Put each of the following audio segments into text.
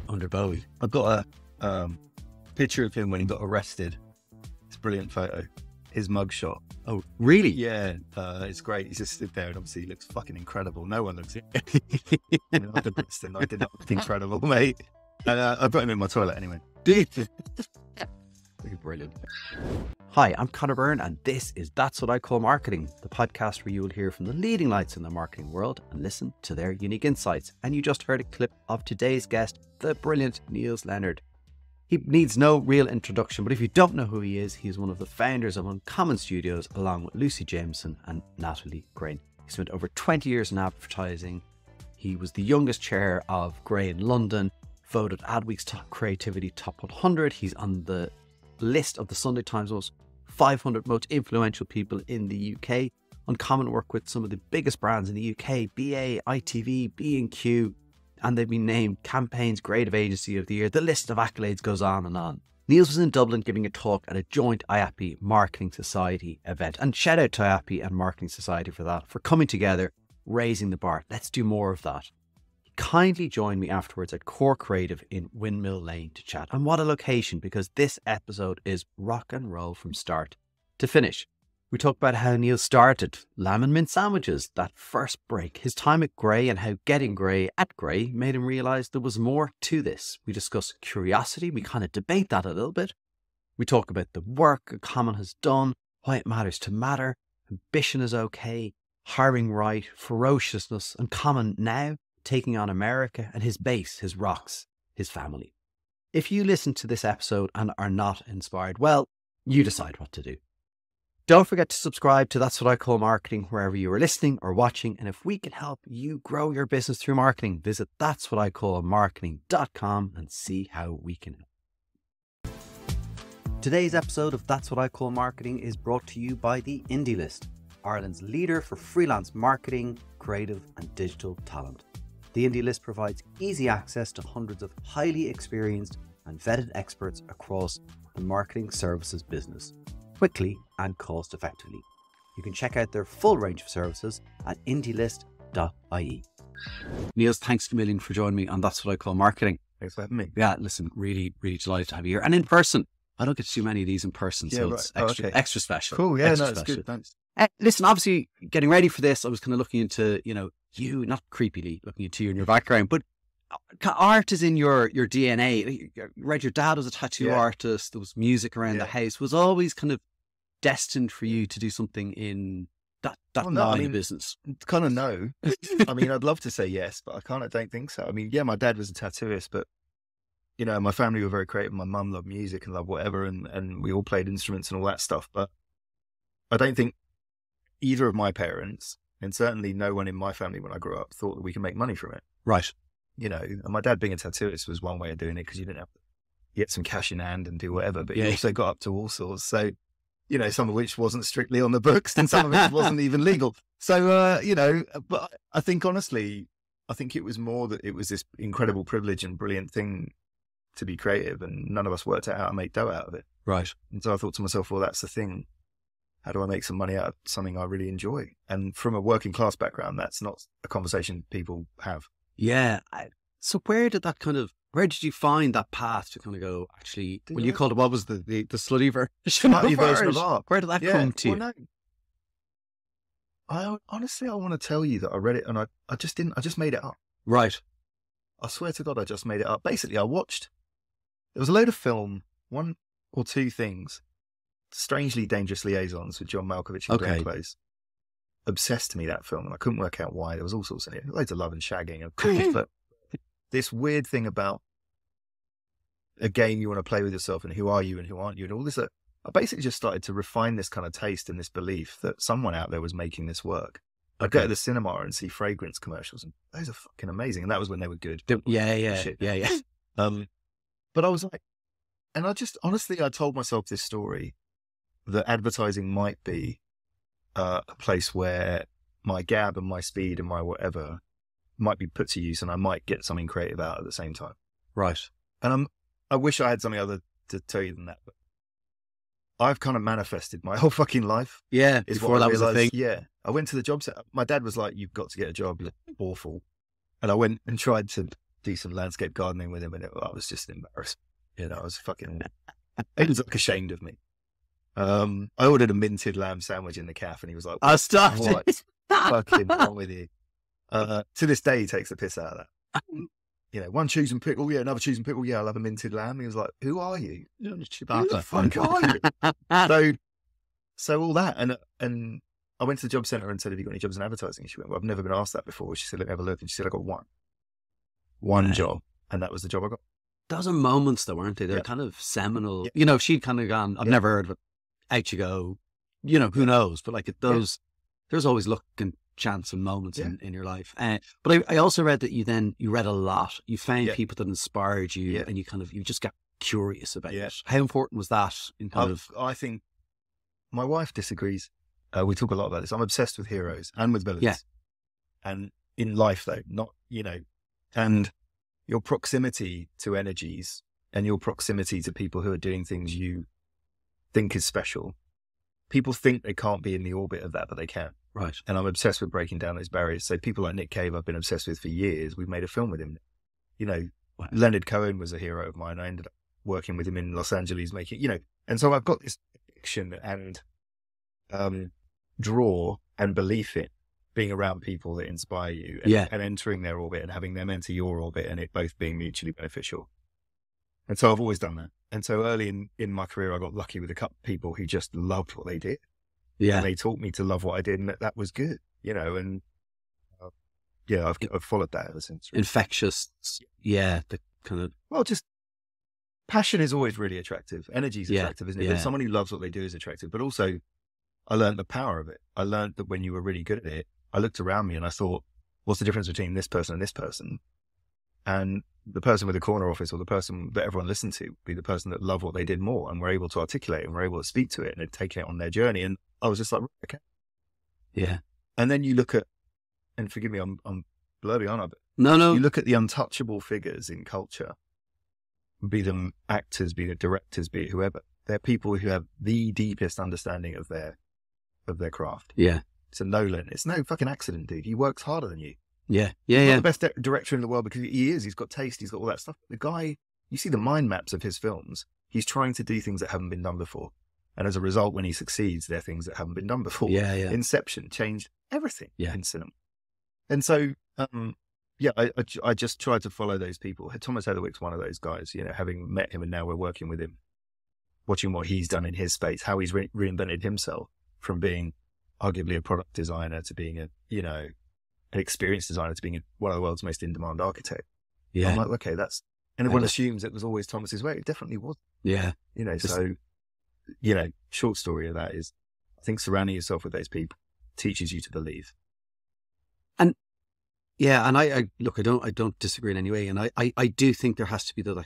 under Bowie. I've got a picture of him when he got arrested. It's a brilliant photo. His mugshot. Oh, really? Yeah, it's great. He's just stood there and obviously he looks fucking incredible. No one looks I mean, I did this and I did not look incredible, mate. And I put him in my toilet anyway. Brilliant. Hi, I'm Conor Byrne and this is That's What I Call Marketing, the podcast where you will hear from the leading lights in the marketing world and listen to their unique insights. And you just heard a clip of today's guest, the brilliant Nils Leonard. He needs no real introduction, but if you don't know who he is, he's one of the founders of Uncommon Studios along with Lucy Jameson and Natalie Crane. He spent over 20 years in advertising. He was the youngest chair of Grey in London, voted Adweek's Creativity Top 100. He's on the list of the Sunday Times most 500 most influential people in the UK. Uncommon work with some of the biggest brands in the UK, BA, ITV, B&Q, and they've been named Campaign's Creative Agency of the Year. The list of accolades goes on and on. Nils was in Dublin giving a talk at a joint IAPI Marketing Society event. And shout out to IAPI and Marketing Society for that, for coming together, raising the bar. Let's do more of that. He kindly joined me afterwards at Core Creative in Windmill Lane to chat. And what a location, because this episode is rock and roll from start to finish. We talk about how Nils started lamb and mint sandwiches, that first break, his time at Grey and how getting Grey at Grey made him realise there was more to this. We discuss curiosity, we kind of debate that a little bit. We talk about the work Uncommon has done, why it matters to matter, ambition is okay, hiring right, ferociousness, Uncommon now taking on America, and his base, his rocks, his family. If you listen to this episode and are not inspired, well, you decide what to do. Don't forget to subscribe to That's What I Call Marketing wherever you are listening or watching. And if we can help you grow your business through marketing, visit that'swhatIcallmarketing.com and see how we can help. Today's episode of That's What I Call Marketing is brought to you by the Indie List, Ireland's leader for freelance marketing, creative and digital talent. The Indie List provides easy access to hundreds of highly experienced and vetted experts across the marketing services business, quickly and cost effectively. You can check out their full range of services at indielist.ie. Nils, thanks a million for joining me on That's What I Call Marketing. Thanks for having me. Yeah, listen, really, really delighted to have you here. And in person. I don't get to do many of these in person, so right. It's extra special. Cool, yeah, extra no, it's special. good, thanks. Listen, obviously, getting ready for this, I was kind of looking into, you, not creepily looking into you and your background, but art is in your DNA. You read your dad was a tattoo artist. There was music around the house. Was always kind of destined for you to do something in that line of business? Kind of no. I mean, I'd love to say yes, but I don't think so. I mean, yeah, my dad was a tattooist, but my family were very creative. My mum loved music and loved whatever, and we all played instruments and all that stuff. But I don't think either of my parents, and certainly no one in my family when I grew up, thought that we could make money from it. Right. And my dad being a tattooist was one way of doing it because you didn't have to get some cash in hand and do whatever, but you also got up to all sorts. So, some of which wasn't strictly on the books and some of it wasn't even legal. So, but I think honestly, it was more that it was this incredible privilege and brilliant thing to be creative, and none of us worked out how to make dough out of it. Right. And so I thought to myself, well, that's the thing. How do I make some money out of something I really enjoy? And from a working class background, that's not a conversation people have. Yeah. So where did you find that path to kind of go, actually, you called it, what was the slutty version of art? Where did that come to you? No. I want to tell you that I read it and I just made it up. Right. I swear to God, I just made it up. Basically, there was a load of film, one or two things, Strangely Dangerous Liaisons with John Malkovich and Glenn Close. Obsessed to me, that film, and I couldn't work out why. There was all sorts of it, loads of love and shagging, of course, but this weird thing about a game you want to play with yourself and who are you and who aren't you and all this. I basically just started to refine this kind of taste and this belief that someone out there was making this work. I'd go to the cinema and see fragrance commercials, and those are fucking amazing. And that was when they were good. Yeah. But I was like, and I told myself this story that advertising might be a place where my gab and my speed and my whatever might be put to use, and I might get something creative out at the same time. Right. And I wish I had something other to tell you than that, but I've kind of manifested my whole fucking life. Yeah, before that was a thing. Yeah. I went to the job set. My dad was like, you've got to get a job. You're awful. And I went and tried to do some landscape gardening with him, and I was just embarrassed. You know, I was fucking, he was like ashamed of me. I ordered a minted lamb sandwich in the cafe, and he was like, I stopped. "What's fucking wrong with you?" To this day, he takes the piss out of that. You know, one cheese and pickle, yeah, another cheese and pickle, yeah, I'll have a minted lamb. He was like, "Who are you? Who the fuck are you?" So all that, and I went to the job centre and said, "Have you got any jobs in advertising?" She went, "Well, I've never been asked that before." She said, "Let me have a look," and she said, "I got one job, and that was the job I got." Those are moments, though, weren't they? They're kind of seminal. You know, if she'd kind of gone, "I've never heard of it," out you go. You know, who knows? But like there's always luck and chance and moments in your life. But I also read that you read a lot. You found people that inspired you, and you just got curious about it. How important was that in I think my wife disagrees. We talk a lot about this. I'm obsessed with heroes and with villains. Yeah. And in life, though, not, you know, and your proximity to energies and your proximity to people who are doing things you think is special. People think they can't be in the orbit of that, but they can. Right. And I'm obsessed with breaking down those barriers. So people like Nick Cave, I've been obsessed with for years. We've made a film with him. You know, Leonard Cohen was a hero of mine. I ended up working with him in Los Angeles, making, you know, and so I've got this addiction and draw and belief in being around people that inspire you and entering their orbit and having them enter your orbit and it both being mutually beneficial. And so I've always done that. And so early in my career, I got lucky with a couple of people who just loved what they did. Yeah. And they taught me to love what I did, and that was good, you know, and I've followed that ever since. Really. Infectious. Yeah. The kind of. Well, just passion is always really attractive. Energy is attractive, isn't it? But someone who loves what they do is attractive. But also, I learned the power of it. I learned that when you were really good at it, I looked around me and I thought, what's the difference between this person and this person? And the person with the corner office or the person that everyone listened to would be the person that loved what they did more and were able to articulate it and were able to speak to it and they'd take it on their journey. And I was just like, okay. Yeah. And then you look at, and forgive me, I'm blurby on, but no. You look at the untouchable figures in culture, be them actors, be it directors, be it whoever. They're people who have the deepest understanding of their craft. Yeah. So Nolan, it's no fucking accident, dude. He works harder than you. Yeah. He's not the best director in the world because he is. He's got taste. He's got all that stuff. The guy, you see the mind maps of his films. He's trying to do things that haven't been done before. And as a result, when he succeeds, they're things that haven't been done before. Yeah. Inception changed everything in cinema. And so, I just tried to follow those people. Thomas Heatherwick's one of those guys, you know, having met him and now we're working with him, watching what he's done in his space, how he's reinvented himself from being arguably a product designer to being an experienced designer to being one of the world's most in-demand architects. Yeah. I'm like, okay, and everyone assumes it was always Thomas's way. It definitely was. Yeah. You know, so, you know, short story of that is, I think surrounding yourself with those people teaches you to believe. And yeah, and I don't disagree in any way. And I do think there has to be the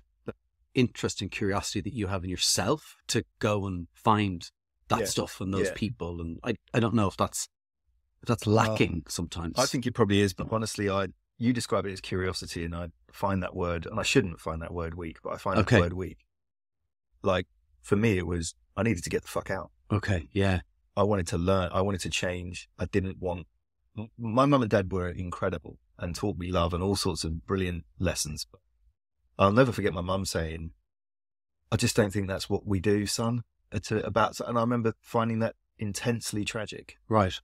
interest and curiosity that you have in yourself to go and find that stuff and those people. And I don't know if that's lacking sometimes. I think it probably is, but honestly, you describe it as curiosity, and I find that word, and I shouldn't find that word weak, but I find that word weak. Like for me, it was, I needed to get the fuck out. Okay. Yeah. I wanted to learn. I wanted to change. My mum and dad were incredible and taught me love and all sorts of brilliant lessons. But I'll never forget my mum saying, I just don't think that's what we do, son. And I remember finding that intensely tragic. Right.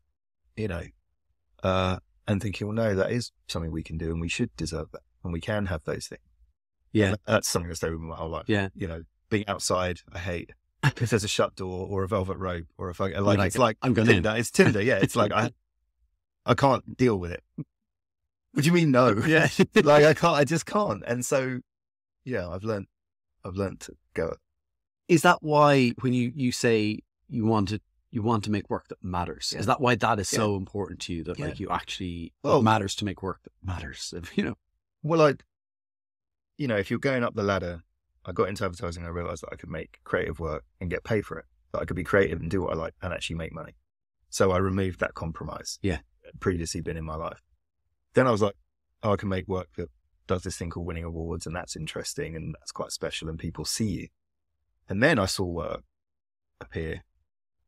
You know, and thinking, well, no, that is something we can do and we should deserve that and we can have those things. Yeah. And that's something that's stayed with me my whole life. Yeah. You know, being outside, I hate. If there's a shut door or a velvet rope or it's like I'm going Tinder. It's Tinder. Yeah. It's like, I can't deal with it. What do you mean no? Yeah. I just can't. And so, yeah, I've learned to go. Is that why when you say you want to make work that matters? Is that why that is so important to you, that like you actually, it matters to make work that matters, you know? Well, if you're going up the ladder, I got into advertising and I realized that I could make creative work and get paid for it. That I could be creative and do what I like and actually make money. So I removed that compromise. Yeah. Previously been in my life. Then I was like, I can make work that does this thing called winning awards, and that's interesting and that's quite special and people see you. And then I saw work appear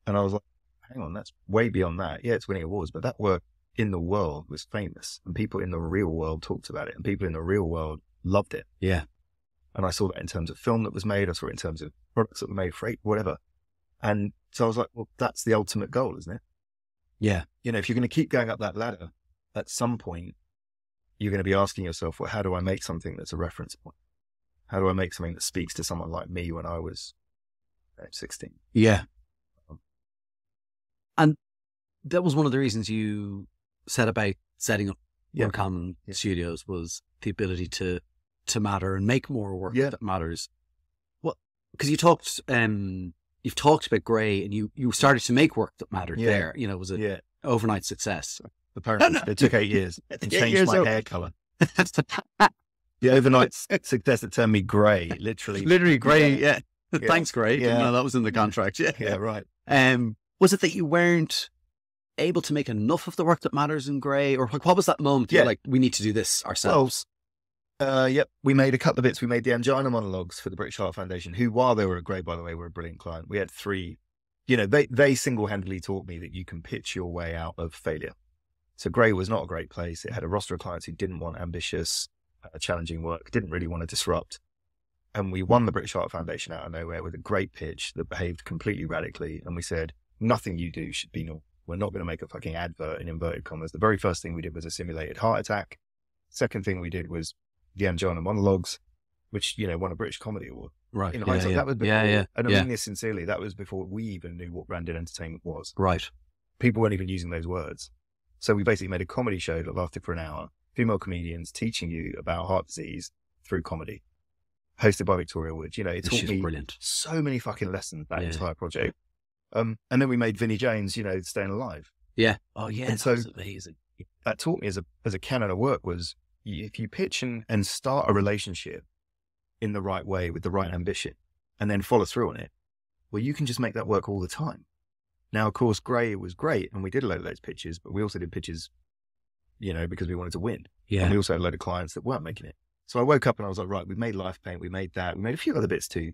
and I was like, hang on, that's way beyond that. Yeah, it's winning awards, but that work in the world was famous and people in the real world talked about it and people in the real world loved it. Yeah. And I saw that in terms of film that was made. I saw it in terms of products that were made, freight, whatever. And so I was like, well, that's the ultimate goal, isn't it? Yeah. You know, if you're going to keep going up that ladder, at some point, you're going to be asking yourself, well, how do I make something that's a reference point? How do I make something that speaks to someone like me when I was 16? Yeah. And that was one of the reasons you said about setting up Uncommon Studios, was the ability to matter and make more work that matters. Well, because you've talked about Grey, and you started to make work that mattered there. You know, it was an overnight success. Apparently, it took 8 years. It changed my hair color. The overnight success that turned me grey, literally grey. Yeah. Thanks, Grey. Yeah, no, that was in the contract. Yeah, right. Was it that you weren't able to make enough of the work that matters in Grey, or what was that moment? You're like, we need to do this ourselves. We made a couple of bits. We made the angina monologues for the British Heart Foundation, who, while they were at Grey, by the way, were a brilliant client. We had 3. You know, they single-handedly taught me that you can pitch your way out of failure. So Grey was not a great place. It had a roster of clients who didn't want ambitious, challenging work, didn't really want to disrupt. And we won the British Heart Foundation out of nowhere with a great pitch that behaved completely radically. And we said, nothing you do should be normal. We're not going to make a fucking advert in inverted commas. The very first thing we did was a simulated heart attack. Second thing we did was the angina monologues, which, you know, won a British Comedy Award. Right. In hindsight, that was before, and I mean this sincerely, that was before we even knew what branded entertainment was. Right. People weren't even using those words. So we basically made a comedy show that lasted for an hour. Female comedians teaching you about heart disease through comedy, hosted by Victoria Wood. You know, it taught me so many fucking lessons, that entire project. And then we made Vinnie Jones, you know, Staying Alive. Yeah. Oh yeah. And so that's amazing. That taught me as a canon of work was, if you pitch and start a relationship in the right way with the right ambition and then follow through on it, well, you can just make that work all the time. Now, of course, Grey was great, and we did a load of those pitches, but we also did pitches, you know, because we wanted to win. Yeah. And we also had a load of clients that weren't making it. So I woke up and I was like, right, we made Life Paint, we made that, we made a few other bits too.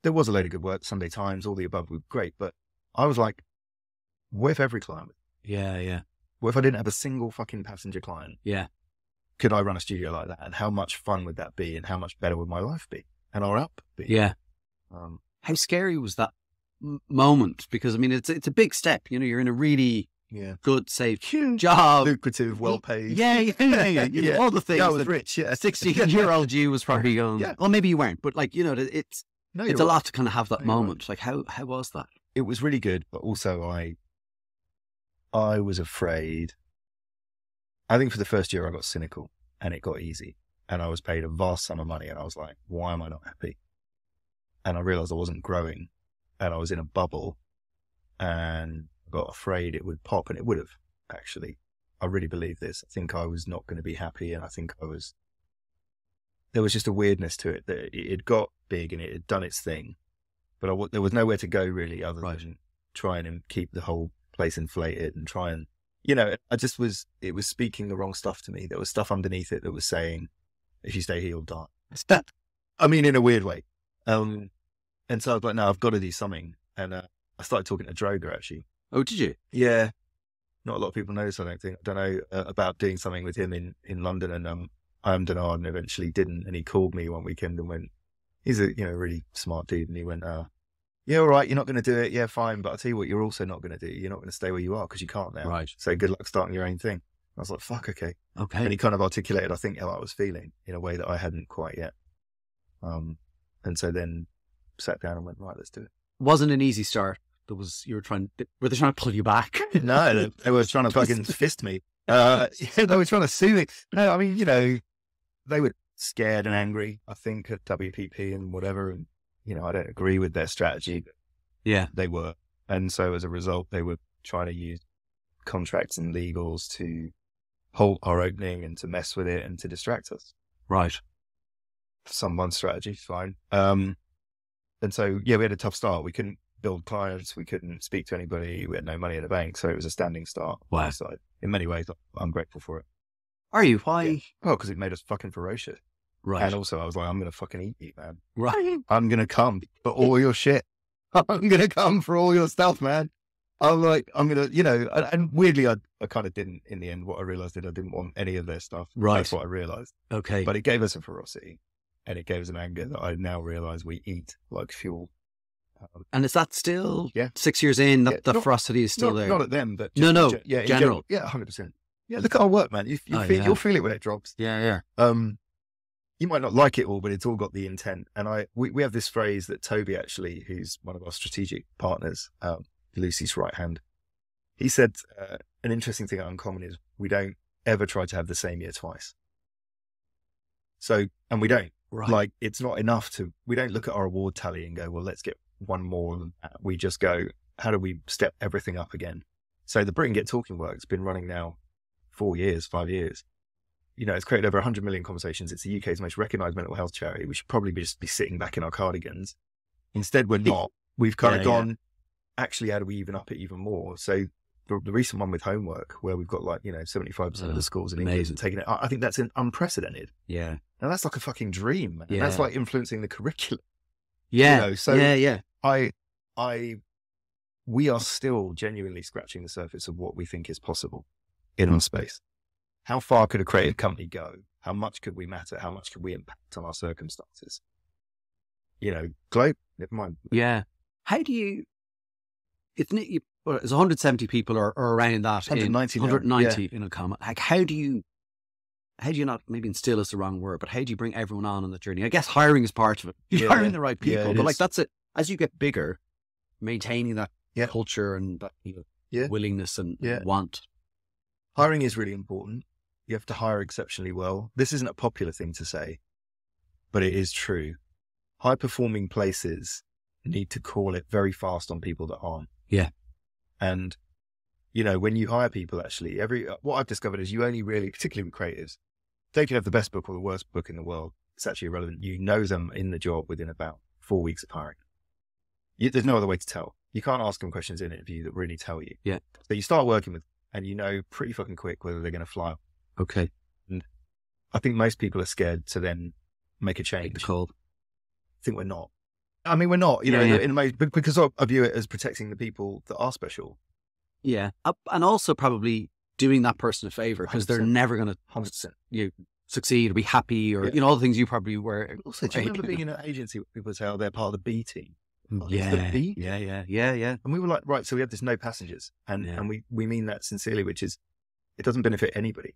There was a load of good work, Sunday Times, all the above were great, but I was like, what if every client? Yeah. What if I didn't have a single fucking passenger client? Yeah. Could I run a studio like that? And how much fun would that be? And how much better would my life be? And our app be? Yeah. How scary was that moment? Because I mean, it's a big step. You know, you're in a really good, safe job, lucrative, well paid. Yeah. You know, all the things. I was rich. Yeah, 60-year-old you was probably going. Well, maybe you weren't, but like, you know, it's a lot to kind of have that moment. Like, how was that? It was really good, but also I was afraid. I think for the first year I got cynical and it got easy, and I was paid a vast sum of money, and I was like, why am I not happy? And I realized I wasn't growing, and I was in a bubble, and I got afraid it would pop, and it would have, actually. I really believe this. I think I was not going to be happy, and I think there was just a weirdness to it, that it had got big and it had done its thing, but there was nowhere to go really other than trying and keep the whole place inflated and try and, you know, it was speaking the wrong stuff to me. There was stuff underneath it that was saying, if you stay here, you'll die. I mean, in a weird way. And so I was like, no, I've got to do something. And I started talking to Droger, actually. Oh, did you? Yeah. Not a lot of people know this, I don't think. I don't know about doing something with him in London, and I am denied and eventually didn't. And he called me one weekend and went, he's a really smart dude. And he went, yeah, all right, you're not going to do it. Yeah, fine. But I'll tell you what, you're also not going to do. You're not going to stay where you are because you can't now. Right. So good luck starting your own thing. I was like, fuck, okay. And he kind of articulated, I think, how I was feeling in a way that I hadn't quite yet. And so then sat down and went, right, let's do it. Wasn't an easy start. Were they trying to pull you back? No, they were trying to fucking fist me. They were trying to sue me. No, I mean, you know, they were scared and angry, I think, at WPP and whatever. And, you know, I don't agree with their strategy. But they were. And so as a result, they were trying to use contracts and legals to halt our opening and to mess with it and to distract us. Right. Someone's strategy, fine. And so, we had a tough start. We couldn't build clients. We couldn't speak to anybody. We had no money in the bank. So it was a standing start. Wow. Side. In many ways, I'm grateful for it. Are you? Why? Yeah. Well, because it made us fucking ferocious. Right. And also I was like, I'm going to fucking eat you, man. Right. I'm going to come for all your shit. I'm going to come for all your stuff, man. I'm like, I'm going to, and weirdly, I kind of didn't in the end. What I realized is I didn't want any of their stuff. Right. That's what I realized. Okay. But it gave us a ferocity and it gave us an anger that I now realize we eat like fuel. And is that still 6 years in, that the ferocity is still there? Not at them, but just in general. Yeah, 100%. Yeah, look at our work, man. You'll feel it when it drops. Yeah. You might not like it all, but it's all got the intent. And we have this phrase that Toby, actually, who's one of our strategic partners, Lucy's right hand, he said an interesting thing at Uncommon is we don't ever try to have the same year twice. So, and we don't. Right. Like, it's not enough we don't look at our award tally and go, well, let's get one more than that. We just go, how do we step everything up again? So the Britain Get Talking work's been running now 5 years. It's created over 100 million conversations. It's the UK's most recognised mental health charity. We should probably just be sitting back in our cardigans. Instead, we're not. We've kind of gone, actually, how do we even up it even more? So the recent one with homework, where we've got 75% of the schools in England taking it, I think that's unprecedented. Yeah. Now that's like a fucking dream. Man. Yeah. That's like influencing the curriculum. Yeah. We are still genuinely scratching the surface of what we think is possible in our space. How far could a creative company go? How much could we matter? How much could we impact on our circumstances? Globe, never mind. Yeah. How do you, it's 170 people or around that. 190 in a comma. Like, how do you not, maybe instill is the wrong word, but how do you bring everyone on the journey? I guess hiring is part of it. You're hiring the right people, but that's it. As you get bigger, maintaining that culture and that willingness and want. Hiring is really important. You have to hire exceptionally well. This isn't a popular thing to say, but it is true. High performing places need to call it very fast on people that aren't. Yeah. And, when you hire people, actually, what I've discovered is you only really, particularly with creatives, they could have the best book or the worst book in the world. It's actually irrelevant. You know them in the job within about 4 weeks of hiring. There's no other way to tell. You can't ask them questions in an interview that really tell you. Yeah. So you start working with, and pretty fucking quick whether they're going to fly. Okay. And I think most people are scared to then make a change. Make the call. I think we're not. I mean, we're not, because I view it as protecting the people that are special. Yeah. And also probably doing that person a favor, because they're never going to 100% succeed or be happy or, all the things you probably were. Also, do you remember being in an agency where people say, they're part of the B team? Yeah. And we were like, right, so we have this no passengers. And we mean that sincerely, which is, it doesn't benefit anybody.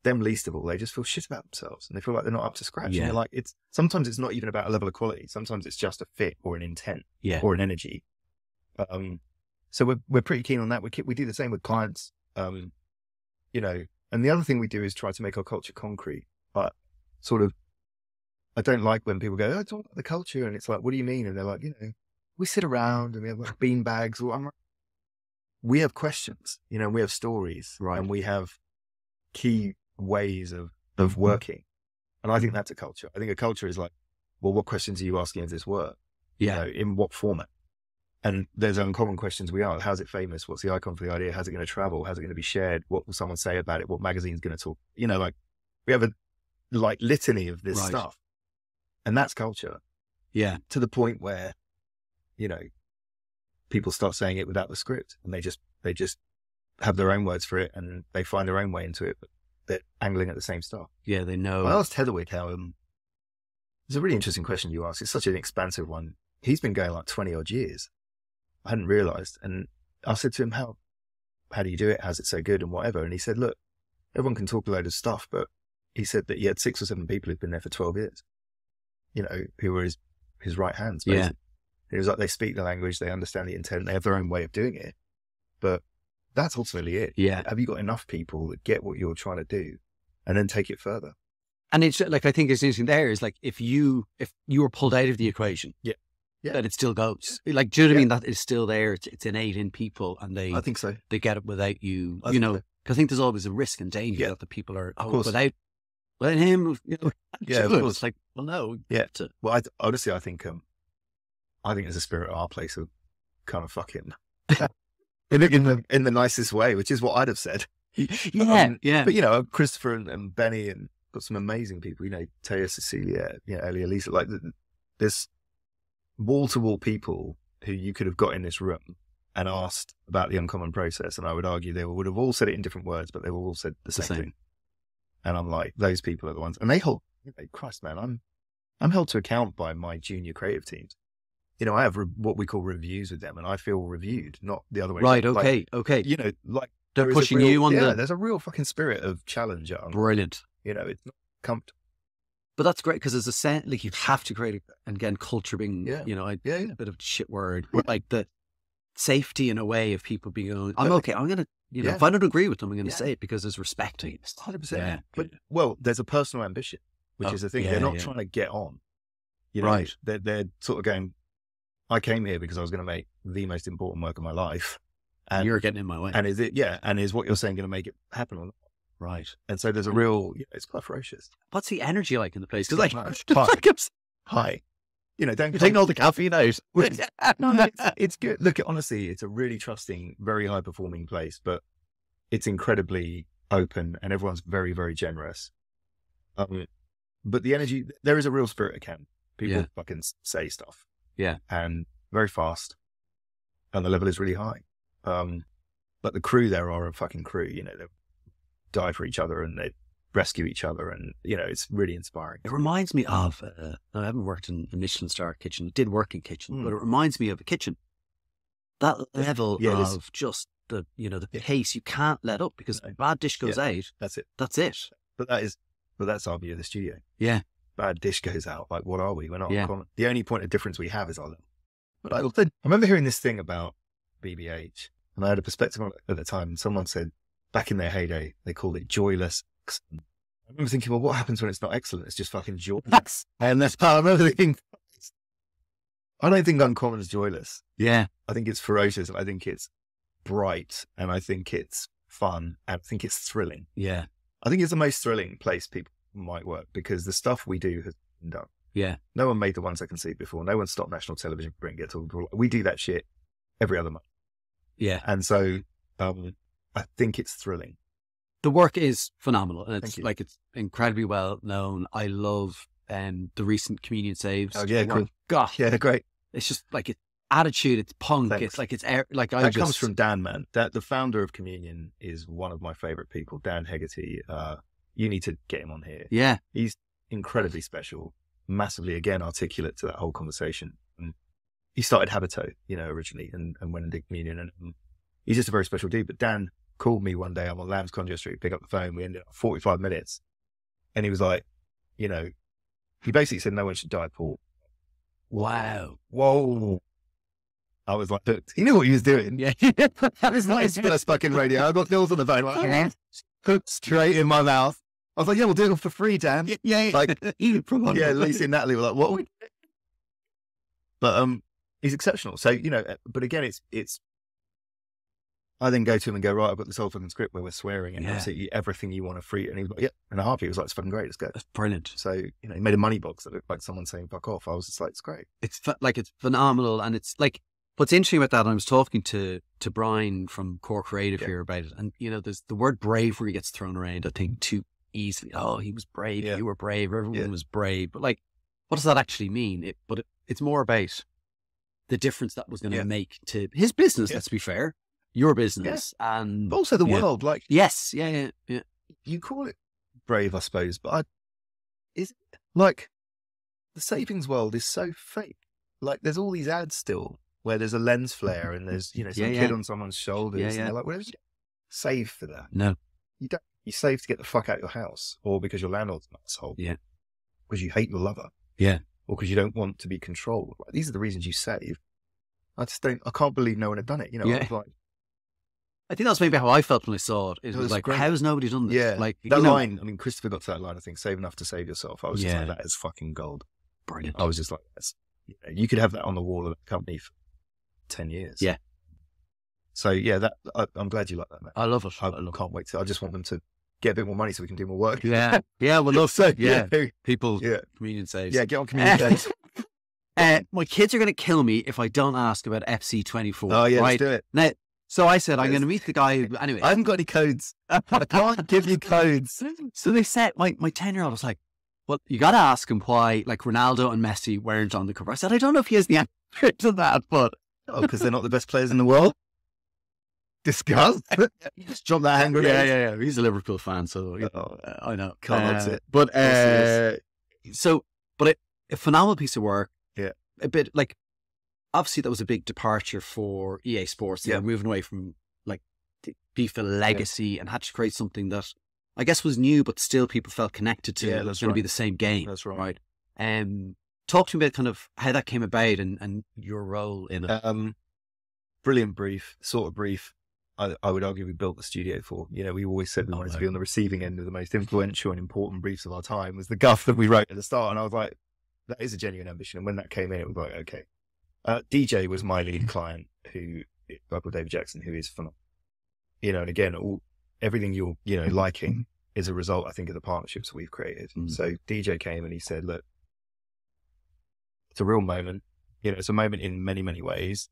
Them least of all, they just feel shit about themselves and they feel like they're not up to scratch. Yeah. And they're like, sometimes it's not even about a level of quality. Sometimes it's just a fit or an intent or an energy. So we're pretty keen on that. We do the same with clients, and the other thing we do is try to make our culture concrete, but I don't like when people go, it's all about the culture. And it's like, what do you mean? And they're like, we sit around and we have like bean bags. We have questions, we have stories, right? And we have key ways of working. And I think that's a culture. I think a culture is like, well, what questions are you asking of this work? Yeah. In what format? And there's uncommon questions we ask. How's it famous? What's the icon for the idea? How's it going to travel? How's it going to be shared? What will someone say about it? What magazine's going to talk? We have a litany of this stuff. And that's culture. Yeah. To the point where, people start saying it without the script and they just have their own words for it and they find their own way into it, but they're angling at the same stuff. Yeah, they know. I asked Heatherwick how, it's a really interesting question you ask. It's such an expansive one. He's been going like 20 odd years. I hadn't realized. And I said to him, how do you do it? How's it so good and whatever? And he said, look, everyone can talk a load of stuff, but he said that he had 6 or 7 people who'd been there for 12 years, who were his right hands, basically. Yeah. It was like, they speak the language, they understand the intent, they have their own way of doing it. But that's ultimately it. Yeah. Have you got enough people that get what you're trying to do and then take it further? And it's like, I think it's interesting there is like, if you were pulled out of the equation, that it still goes. Like, do you know what I mean? That is still there. It's innate in people and I think so. They get it without you, because I think there's always a risk and danger that the people are, without him, Yeah, of course. It's like, well, no. Yeah. Well, honestly, I think there's a spirit at our place of kind of fucking in the nicest way, which is what I'd have said. Yeah. But Christopher and Benny and got some amazing people, Taya, Cecilia, Ellie, Elisa, like there's wall to wall people who you could have got in this room and asked about the uncommon process, and I would argue they would have all said it in different words, but they all said the same thing. And I'm like, those people are the ones, and they hold, Christ, man, I'm held to account by my junior creative teams. You know, I have what we call reviews with them, and I feel reviewed, not the other way. Right. Like, Okay. Okay. You know, like they're pushing you on there's a real fucking spirit of challenge. Brilliant. You know, it's not comfortable. But that's great because there's a sense, like, you have to create, and again, culture being, you know, a bit of a shit word, but like the safety in a way of people being, I'm okay, I'm going to, you know, if I don't agree with them, I'm going to say it because there's respect. 100%. Yeah. But, well, there's a personal ambition, which is the thing. They're not trying to get on. You know, right. They're sort of going, I came here because I was going to make the most important work of my life. And you're getting in my way. And is what you're saying going to make it happen or not? Right. And so there's a real, it's quite ferocious. What's the energy like in the place? Because Hi. You know, don't take all the caffeine out. No, it's good. Look, honestly, it's a really trusting, very high performing place, but it's incredibly open and everyone's very, very generous. But the energy, there is a real spirit at camp. People fucking say stuff. Yeah. And very fast. And the level is really high. But the crew there are a fucking crew, you know, they die for each other and they rescue each other, and you know, it's really inspiring. It reminds me of I haven't worked in a Michelin star kitchen. I did work in kitchen, but it reminds me of a kitchen. That level of just the, you know, the pace you can't let up, because a bad dish goes out. That's it. But that's our view of the studio. Yeah. Bad dish goes out. Like, what are we? We're not common. The only point of difference we have is our level. But I remember hearing this thing about BBH, and I had a perspective on it at the time, and someone said back in their heyday, they called it joyless. I remember thinking, well, what happens when it's not excellent? It's just fucking joyless. And that's how I remember thinking, I don't think uncommon is joyless. Yeah. I think it's ferocious, and I think it's bright, and I think it's fun, and I think it's thrilling. Yeah. I think it's the most thrilling place people might work, because the stuff we do has been done. Yeah. No one made the One Second Sleep before. No one stopped national television for Get to. We do that shit every other month. Yeah. And so I think it's thrilling. The work is phenomenal, and it's like, it's incredibly well known. I love the recent Communion Saves. Oh yeah, cool. Gosh, yeah, great. It's just like, it's attitude, it's punk. Thanks. It's like, it's like, that comes from Dan, man. That the founder of Communion is one of my favorite people, Dan Hegarty. You need to get him on here. Yeah, he's incredibly special, massively, again, articulate to that whole conversation. And he started Habito, you know, originally, and went and did Communion, and he's just a very special dude. But Dan called me one day. I'm on Lamb's Conduit Street, pick up the phone. We ended up 45 minutes. And he was like, you know, he basically said no one should die poor. Wow. Whoa. I was like, he knew what he was doing. Yeah. That was nice. First fucking radio. I got Nils on the phone. Like, straight in my mouth. I was like, yeah, we'll do it for free, Dan. Yeah. Like, Lisa and Natalie were like, what? But he's exceptional. So, you know, but again, it's I then go to him and go, right, I've got this whole fucking script where we're swearing and absolutely everything you want to free. And he was like, yeah. In a heartbeat, he was like, it's fucking great. Let's go. That's brilliant. So, you know, he made a money box that looked like someone saying fuck off. I was just like, it's great. It's like, it's phenomenal. And it's like, what's interesting about that, I was talking to Brian from Core Creative here about it. And, you know, there's the word bravery gets thrown around, I think, too easily. Oh, he was brave. You were brave. Everyone was brave. But like, what does that actually mean? It's more about the difference that was going to make to his business, let's be fair. Your business and but also the world, like yeah. You call it brave, I suppose, but is it like the savings world is so fake. Like there's all these ads still where there's a lens flare and there's, you know, some kid on someone's shoulders. And they're like, whatever, save for that. No, you don't. You save to get the fuck out of your house, or because your landlord's an asshole. Yeah, because you hate your lover. Yeah, or because you don't want to be controlled. Like, these are the reasons you save. I can't believe no one had done it. You know, I was like, I think that's maybe how I felt when I saw it. It was like, how has nobody done this? Yeah, like that line. I mean, Christopher got to that line. I think, save enough to save yourself. I was just like, that is fucking gold. Brilliant. I was just like, you could have that on the wall of the company for 10 years. Yeah. So yeah, I'm glad you like that, man. I love it. I can't wait I just want them to get a bit more money so we can do more work. Yeah. Well, look, so, people, Communion Saves. Yeah, get on Communion Saves. My kids are going to kill me if I don't ask about Ep33. Oh yeah, let's do it. Now, so I said, I'm going to meet the guy who, anyway. I haven't got any codes. I can't give you codes. So they said, my 10-year-old was like, well, you got to ask him why, like, Ronaldo and Messi weren't on the cover. I said, I don't know if he has the answer to that, but. Oh, because they're not the best players in the world? disgust. You just drop that hand grenade. Yeah. He's a Liverpool fan, so I know. Can't it. But a phenomenal piece of work. Yeah. A bit like, obviously that was a big departure for EA Sports. They were moving away from like the FIFA legacy and had to create something that I guess was new, but still people felt connected to. It was going to be the same game. That's right. Talk to me about kind of how that came about and your role in it. Brilliant brief, sort of brief. I would argue we built the studio for. You know, we always said we wanted to be on the receiving end of the most influential and important briefs of our time. Was the guff that we wrote at the start, and I was like, that is a genuine ambition. And when that came in, it was like, okay. DJ was my lead client, who a guy called David Jackson, who is phenomenal. You know, and again, everything you're liking is a result, I think, of the partnerships that we've created. So DJ came and he said, look, it's a real moment. You know, it's a moment in many, many ways.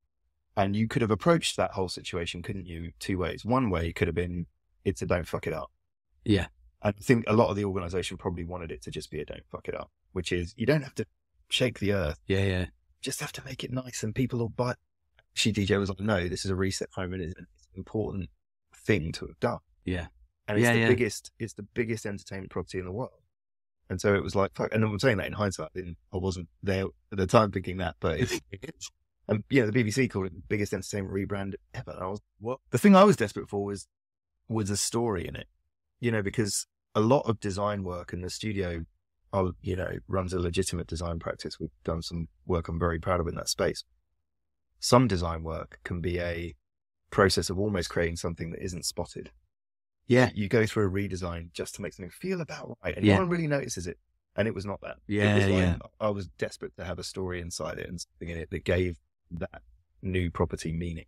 And you could have approached that whole situation, couldn't you? Two ways. One way could have been, it's a don't fuck it up. Yeah. And I think a lot of the organization probably wanted it to just be a don't fuck it up, which is you don't have to shake the earth. Yeah. Just have to make it nice and people will buy. Actually, DJ was like, no, this is a reset moment. It's an important thing to have done. Yeah. And it's the biggest entertainment property in the world. And so it was like, fuck. And I'm saying that in hindsight. I wasn't there at the time thinking that, but it's, and the BBC called it the biggest entertainment rebrand ever. And I was, what? The thing I was desperate for was a story in it, because a lot of design work in the studio, runs a legitimate design practice. We've done some work I'm very proud of in that space. Some design work can be a process of almost creating something that isn't spotted. Yeah. You go through a redesign just to make something feel about right. And no one really notices it. And it was not that. I was desperate to have a story inside it and something in it that gave that new property meaning.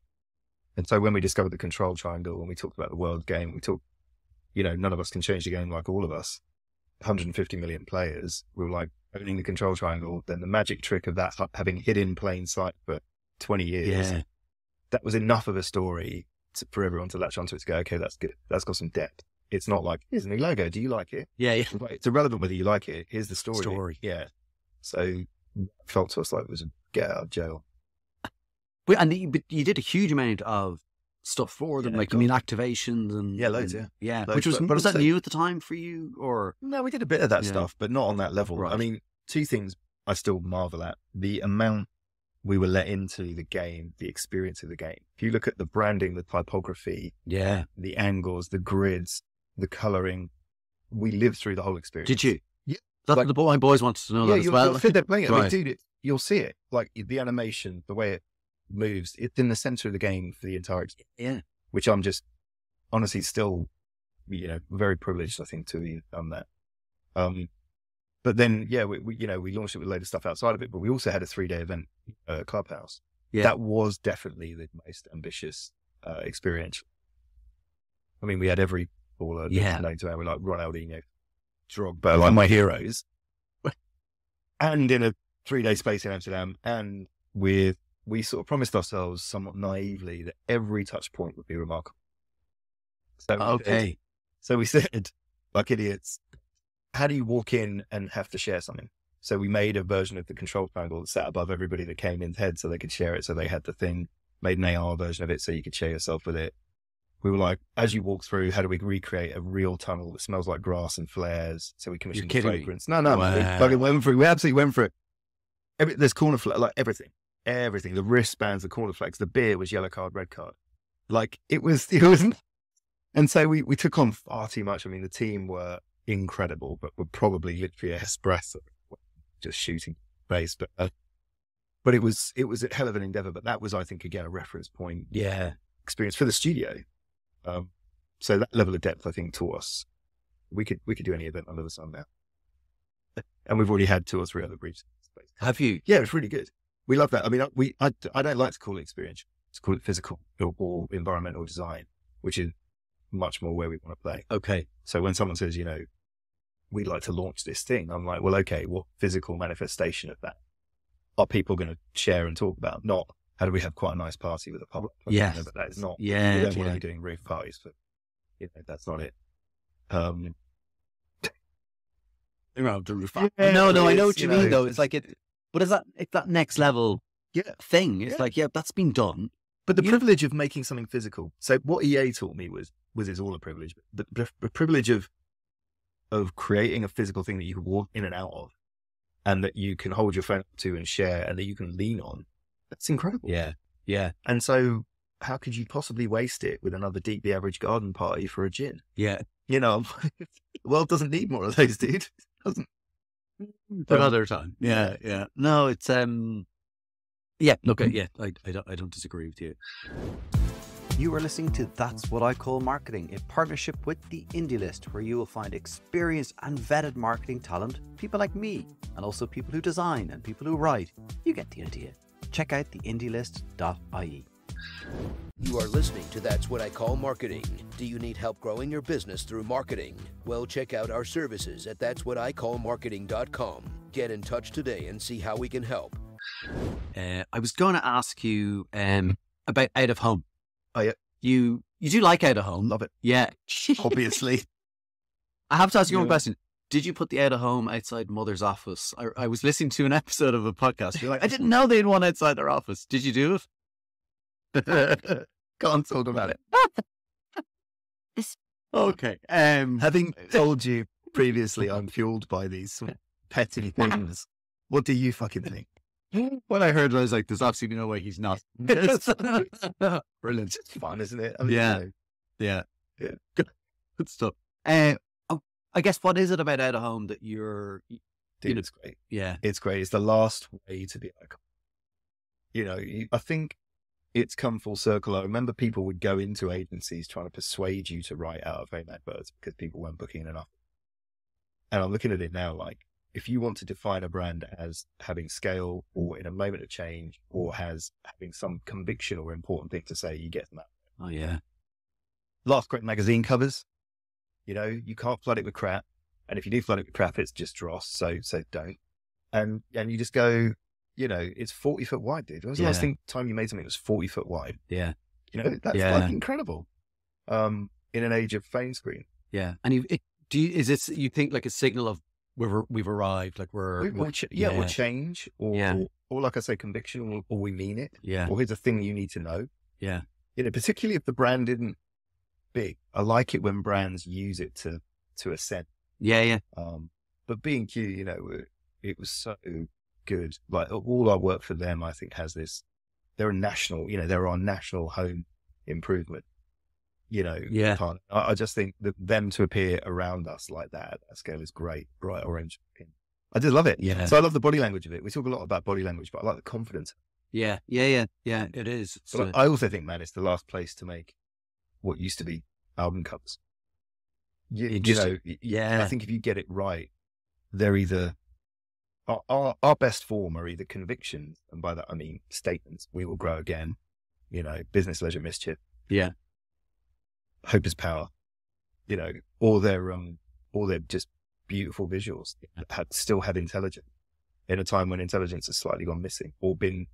And so when we discovered the control triangle, when we talked about the world game, we talked, none of us can change the game like all of us. 150 million players. We were like owning the control triangle. Then the magic trick of that having hid in plain sight for 20 years. Yeah. That was enough of a story for everyone to latch onto it to go, okay, that's good. That's got some depth. It's not like, here's a new logo. Do you like it? Yeah. It's irrelevant whether you like it. Here's the story. Yeah. So it felt to us like it was a get out of jail. But you did a huge amount of stuff for them, activations and loads, yeah. Loads, was that new at the time for you, or no? We did a bit of that stuff, but not on that level. Right. I mean, two things I still marvel at: the amount we were let into the game, the experience of the game. If you look at the branding, the typography, the angles, the grids, the coloring, we lived through the whole experience. Did you? Yeah, my boys wanted to know that as well. You'll sit there playing it. Right. I mean, dude, you'll see it, like the animation, the way it moves. It's in the center of the game for the entire experience. Yeah, which I'm just honestly still, very privileged, I think, to have done that. But then, we launched it with a load of stuff outside of it, but we also had a 3-day event, Clubhouse. Yeah. That was definitely the most ambitious experience. I mean, we had every baller known to man. We're like Ronaldinho, Drogba, like my heroes. And in a 3-day space in Amsterdam, and we sort of promised ourselves somewhat naively that every touch point would be remarkable. So we said, like idiots, how do you walk in and have to share something? So we made a version of the control triangle that sat above everybody that came in's head so they could share it. So they had the thing, made an AR version of it so you could share yourself with it. We were like, as you walk through, how do we recreate a real tunnel that smells like grass and flares? So we commissioned the fragrance. No, wow. we went through. We absolutely went through it. There's corner flag, like everything, the wristbands, the corner flags, the beer was yellow card, red card. Like it was. And so we took on far too much. I mean, the team were incredible, but were probably literally a espresso, just shooting base. But it was a hell of an endeavor. But that was, I think, again, a reference point. Yeah. Experience for the studio. So that level of depth, I think, taught us we could do any event under the sun now. And we've already had 2 or 3 other briefs. Have you? Yeah, it's really good. We love that. I mean, I don't like to call it experience. Let's call it physical or environmental design, which is much more where we want to play. Okay. So when someone says, we'd like to launch this thing, I'm like, well, okay, what physical manifestation of that are people going to share and talk about? Not how do we have quite a nice party with the public? Yeah. But that is not. Yeah. We don't want to be doing roof parties, but that's not it. The roof party. No, I know what you mean though. It's like but it's that next level thing. It's like, that's been done. But the privilege of making something physical. So what EA taught me was it's all a privilege. But the privilege of creating a physical thing that you can walk in and out of, and that you can hold your phone up to and share, and that you can lean on. That's incredible. Yeah. Yeah. And so how could you possibly waste it with another Deeply Average garden party for a gin? Yeah. You know, the world doesn't need more of those, dude. It doesn't. Another time. Yeah. Yeah. No, it's, yeah. Look, yeah, I don't disagree with you. You are listening to That's What I Call Marketing, a partnership with the Indie List, where you will find experienced and vetted marketing talent, people like me, and also people who design and people who write. You get the idea. Check out theindielist.ie. You are listening to That's What I Call Marketing. Do you need help growing your business through marketing? Well, check out our services at that'swhaticallmarketing.com. Get in touch today and see how we can help. I was going to ask you about out of home. Oh, yeah. You do like out of home. Love it. Yeah. Obviously. I have to ask you one question. Did you put the out of home outside mother's office? I was listening to an episode of a podcast. You're like, I didn't know they had one outside their office. Did you do it? Can't talk about it. Okay. Having told you previously, I'm fueled by these petty things. What do you fucking think? When I heard it, I was like, there's absolutely no way he's not. Brilliant. It's fun, isn't it? I mean, yeah. Yeah. Good stuff. I guess, what is it about out of home that you're... Dude, it's great. Yeah. It's great. It's the last way to be like, I think it's come full circle. I remember people would go into agencies trying to persuade you to write out of home adverts because people weren't booking enough. And I'm looking at it now like, if you want to define a brand as having scale or in a moment of change or having some conviction or important thing to say, you get them out. Oh, yeah. Last great magazine covers, you can't flood it with crap. And if you do flood it with crap, it's just dross. So don't. And you just go, it's 40 foot wide, dude. When was the last time you made something that was 40 foot wide? Yeah. That's like incredible. In an age of phone screen. Yeah. And is this, you think, like a signal of we've arrived, like or change, or like I say, conviction, or we mean it, or here's a thing you need to know, particularly if the brand isn't big. I like it when brands use it to ascend. But B&Q, it was so good. Like all our work for them, I think has this. They're a national, they're our national home improvement. Partner. I just think that them to appear around us like that scale is great. Bright orange. I did love it. Yeah. So I love the body language of it. We talk a lot about body language, but I like the confidence. Yeah. It is. But I also think, man, it's the last place to make what used to be album covers. I think if you get it right, they're either our best form are either convictions, and by that I mean statements. We will grow again. Business, leisure, mischief. Yeah. Hope is power, or they're just beautiful visuals that still have intelligence in a time when intelligence has slightly gone missing or been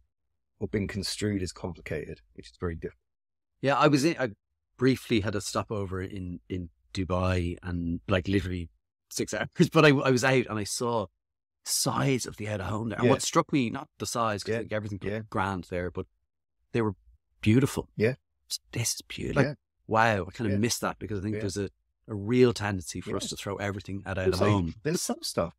construed as complicated, which is very different. Yeah, I briefly had a stopover in Dubai and like literally 6 hours, but I was out and I saw the size of the out of home there. And what struck me, not the size, because I think everything was grand there, but they were beautiful. Yeah. This is beautiful. Like, wow, I kind of missed that because I think there's a real tendency for us to throw everything at out of home. There's some stuff.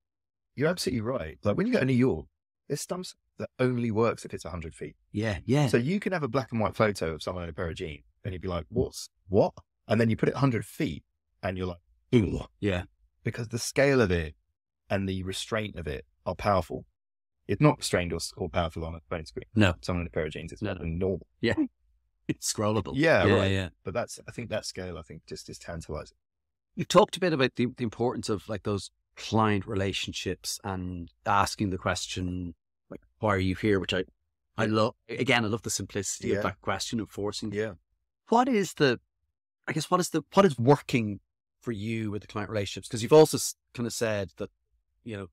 You're absolutely right. Like when you go to New York, there's some stuff that only works if it's 100 feet. Yeah. So you can have a black and white photo of someone in a pair of jeans and you'd be like, what? And then you put it 100 feet and you're like, ooh. Yeah. Because the scale of it and the restraint of it are powerful. It's not restrained or powerful on a phone screen. No. Someone in a pair of jeans, it's normal. Yeah. It's scrollable. Yeah, right. Yeah. But I think that scale, just is tantalizing. You talked a bit about the importance of like those client relationships and asking the question, like, why are you here? Which I love. Again, I love the simplicity of that question of forcing. Yeah. What is working for you with the client relationships? Because you've also kind of said that,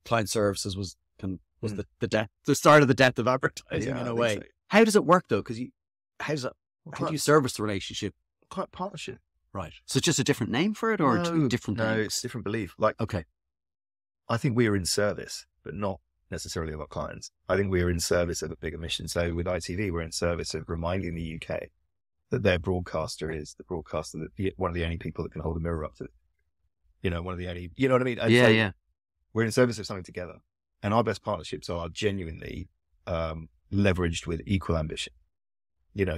client services was the start of the death of advertising in a way. So. How does it work though? Because how do you service the relationship? Client partnership. Right. So it's just a different name for it or two different things? No, it's different belief. Like, okay. I think we are in service, but not necessarily of our clients. I think we're in service of a bigger mission. So with ITV, we're in service of reminding the UK that their broadcaster is the broadcaster, that one of the only people that can hold a mirror up to it. One of the only, you know what I mean? And so we're in service of something together. And our best partnerships are genuinely leveraged with equal ambition.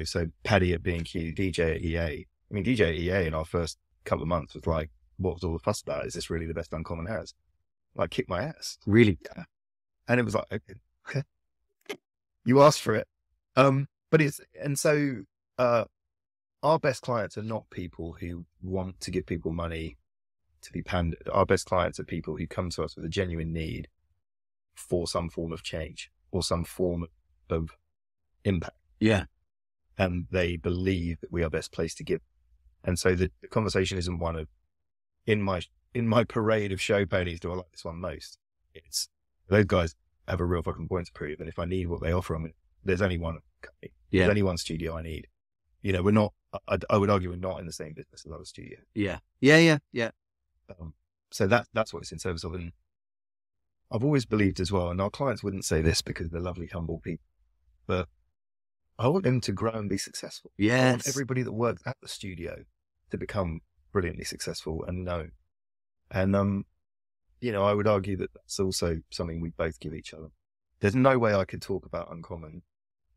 So Paddy at B&Q, DJ at EA. I mean, DJ at EA in our first couple of months was like, what was all the fuss about? Is this really the best Uncommon has? Like, kick my ass. Really? Yeah. And it was like, okay, you asked for it. Our best clients are not people who want to give people money to be pandered. Our best clients are people who come to us with a genuine need for some form of change or some form of impact. Yeah. And they believe that we are best placed to give. And so the conversation isn't one of, in my parade of show ponies, do I like this one most? It's, those guys have a real fucking point to prove. And if I need what they offer, there's only one company. Yeah. There's only one studio I need. We're not, I would argue we're not in the same business as other studios. Yeah. So that's what it's in service of. And I've always believed as well, and our clients wouldn't say this because they're lovely, humble people, but I want them to grow and be successful. Yes. I want everybody that works at the studio to become brilliantly successful and known. And, I would argue that that's also something we both give each other. There's no way I could talk about Uncommon